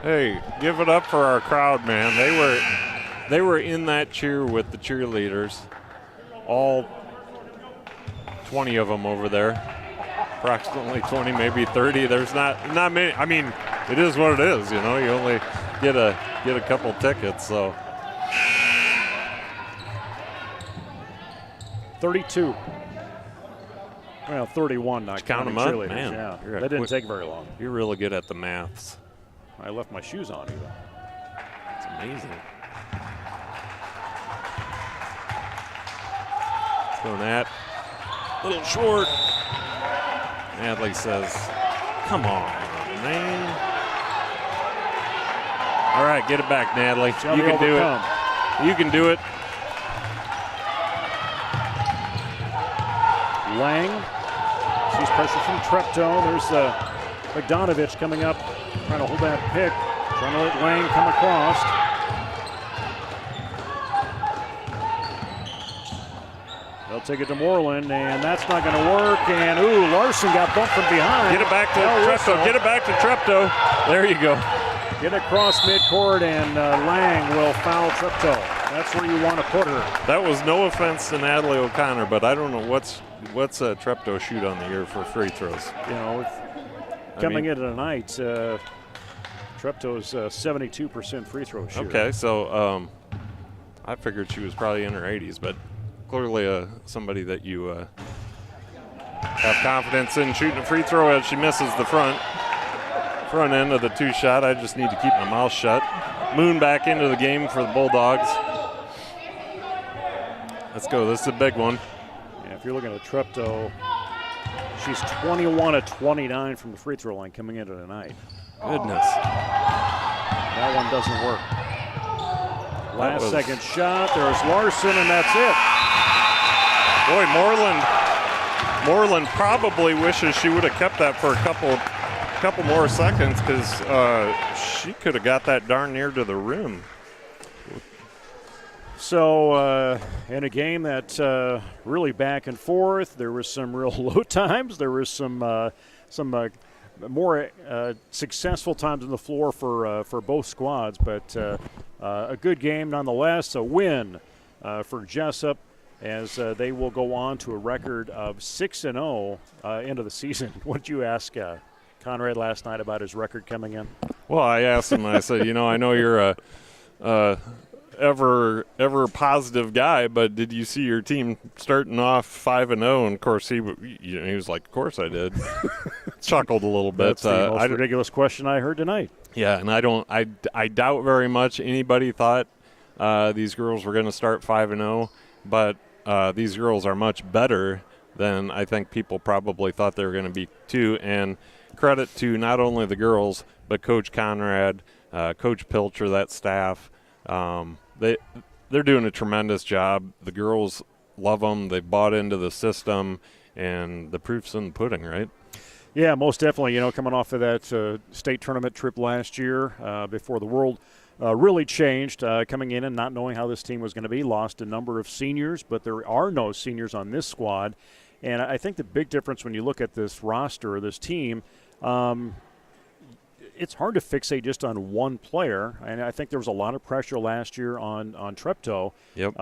Hey, give it up for our crowd, man. They were in that cheer with the cheerleaders, all 20 of them over there, approximately 20, maybe 30. There's not many. I mean, it is what it is, you know. You only get a couple tickets, so. 32. Well, 31, not count them counting up, cheerleaders. man. Yeah, that didn't take very long. You're really good at the maths. I left my shoes on even. It's amazing. Going at a little short. Natalie says, "Come on, man." All right, get it back, Natalie. You can do it. You can do it. Lang, she's pressure from Treptow. There's Bogdanovich coming up, trying to hold that pick, trying to let Lang come across. They'll take it to Moreland, and that's not going to work. And Larson got bumped from behind. Get it back to Treptow. Get it back to Treptow. There you go. Get across midcourt, and Lang will foul Treptow. That's where you want to put her. That was no offense to Natalie O'Connor, but I don't know what's Treptow shoot on the year for free throws. You know, coming into tonight, Treptow's 72% free throw shooter. Okay, so I figured she was probably in her 80s, but clearly somebody that you have confidence in shooting a free throw as she misses the front end of the 2-shot. I just need to keep my mouth shut. Moon back into the game for the Bulldogs. Let's go. This is a big one. Yeah, if you're looking at Treptow, she's 21 of 29 from the free throw line coming into tonight. Goodness. That one doesn't work. Last second shot. There's Larson, and that's it. Boy, Moreland probably wishes she would have kept that for a couple more seconds, because she could have got that darn near to the rim. So in a game that really back and forth, there was some real low times. There was some more successful times on the floor for both squads, but a good game nonetheless. A win for Jesup, as they will go on to a record of 6-0 into the season. What did you ask Conrad last night about his record coming in? Well, I asked him, I said, I know you're a ever positive guy, but did you see your team starting off 5-0? And of course he was like, of course I did. Chuckled a little bit. That's the most ridiculous question I heard tonight. Yeah, and I doubt very much anybody thought these girls were going to start 5-0, but these girls are much better than I think people probably thought they were going to be too. And credit to not only the girls, but Coach Conrad Coach Pilcher, that staff. They're doing a tremendous job. The girls love them. They bought into the system, and the proof's in the pudding, right? Yeah, most definitely. You know, coming off of that state tournament trip last year before the world really changed, coming in and not knowing how this team was going to be, lost a number of seniors, but there are no seniors on this squad. And I think the big difference when you look at this roster, this team, it's hard to fixate just on one player, and I think there was a lot of pressure last year on Treptow. Yep.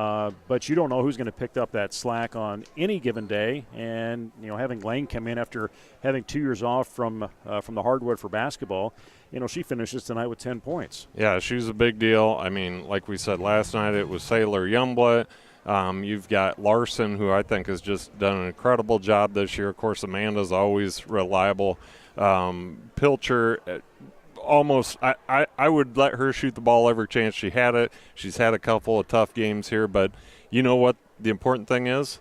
But you don't know who's going to pick up that slack on any given day. And you know, having Lane come in after having 2 years off from the hardwood for basketball, you know, she finishes tonight with 10 points. Yeah, she's a big deal. I mean, like we said last night, it was Sailor Youngblood. You've got Larson, who I think has just done an incredible job this year. Of course, Amanda's always reliable. Pilcher, almost, I would let her shoot the ball every chance she had it. She's had a couple of tough games here, but you know what the important thing is?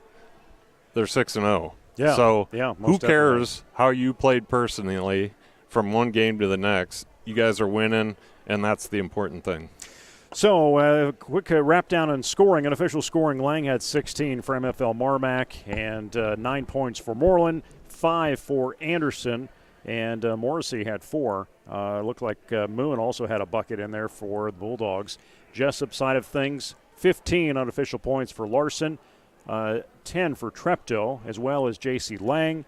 They're 6-0. Yeah. So yeah, who cares how you played personally from one game to the next? You guys are winning, and that's the important thing. So, quick wrap down on scoring. Unofficial scoring, Lang had 16 for MFL MarMac and 9 points for Moreland, 5 for Anderson, and Morrissey had 4. Looked like Moon also had a bucket in there for the Bulldogs. Jesup side of things, 15 unofficial points for Larson, 10 for Treptow, as well as J.C. Lang.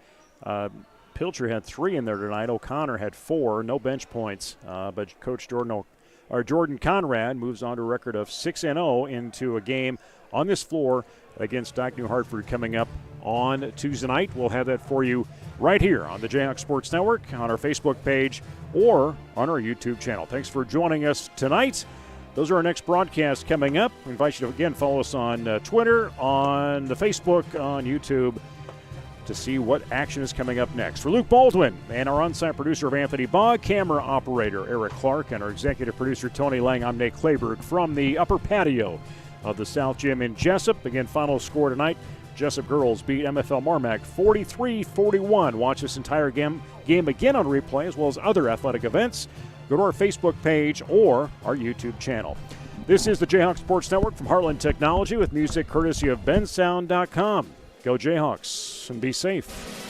Pilcher had 3 in there tonight. O'Connor had 4, no bench points, but Coach Jordan Conrad moves on to a record of 6-0 into a game on this floor against Dyke New Hartford coming up on Tuesday night. We'll have that for you right here on the Jayhawk Sports Network, on our Facebook page, or on our YouTube channel. Thanks for joining us tonight. Those are our next broadcasts coming up. We invite you to, again, follow us on Twitter, on the Facebook, on YouTube, to see what action is coming up next. For Luke Baldwin and our on-site producer of Anthony Bogg, camera operator Eric Clark, and our executive producer Tony Lang, I'm Nate Clayberg from the upper patio of the South Gym in Jesup. Again, final score tonight, Jesup girls beat MFL MarMac 43-41. Watch this entire game again on replay, as well as other athletic events. Go to our Facebook page or our YouTube channel. This is the Jayhawk Sports Network from Heartland Technology with music courtesy of bensound.com. Go Jayhawks and be safe.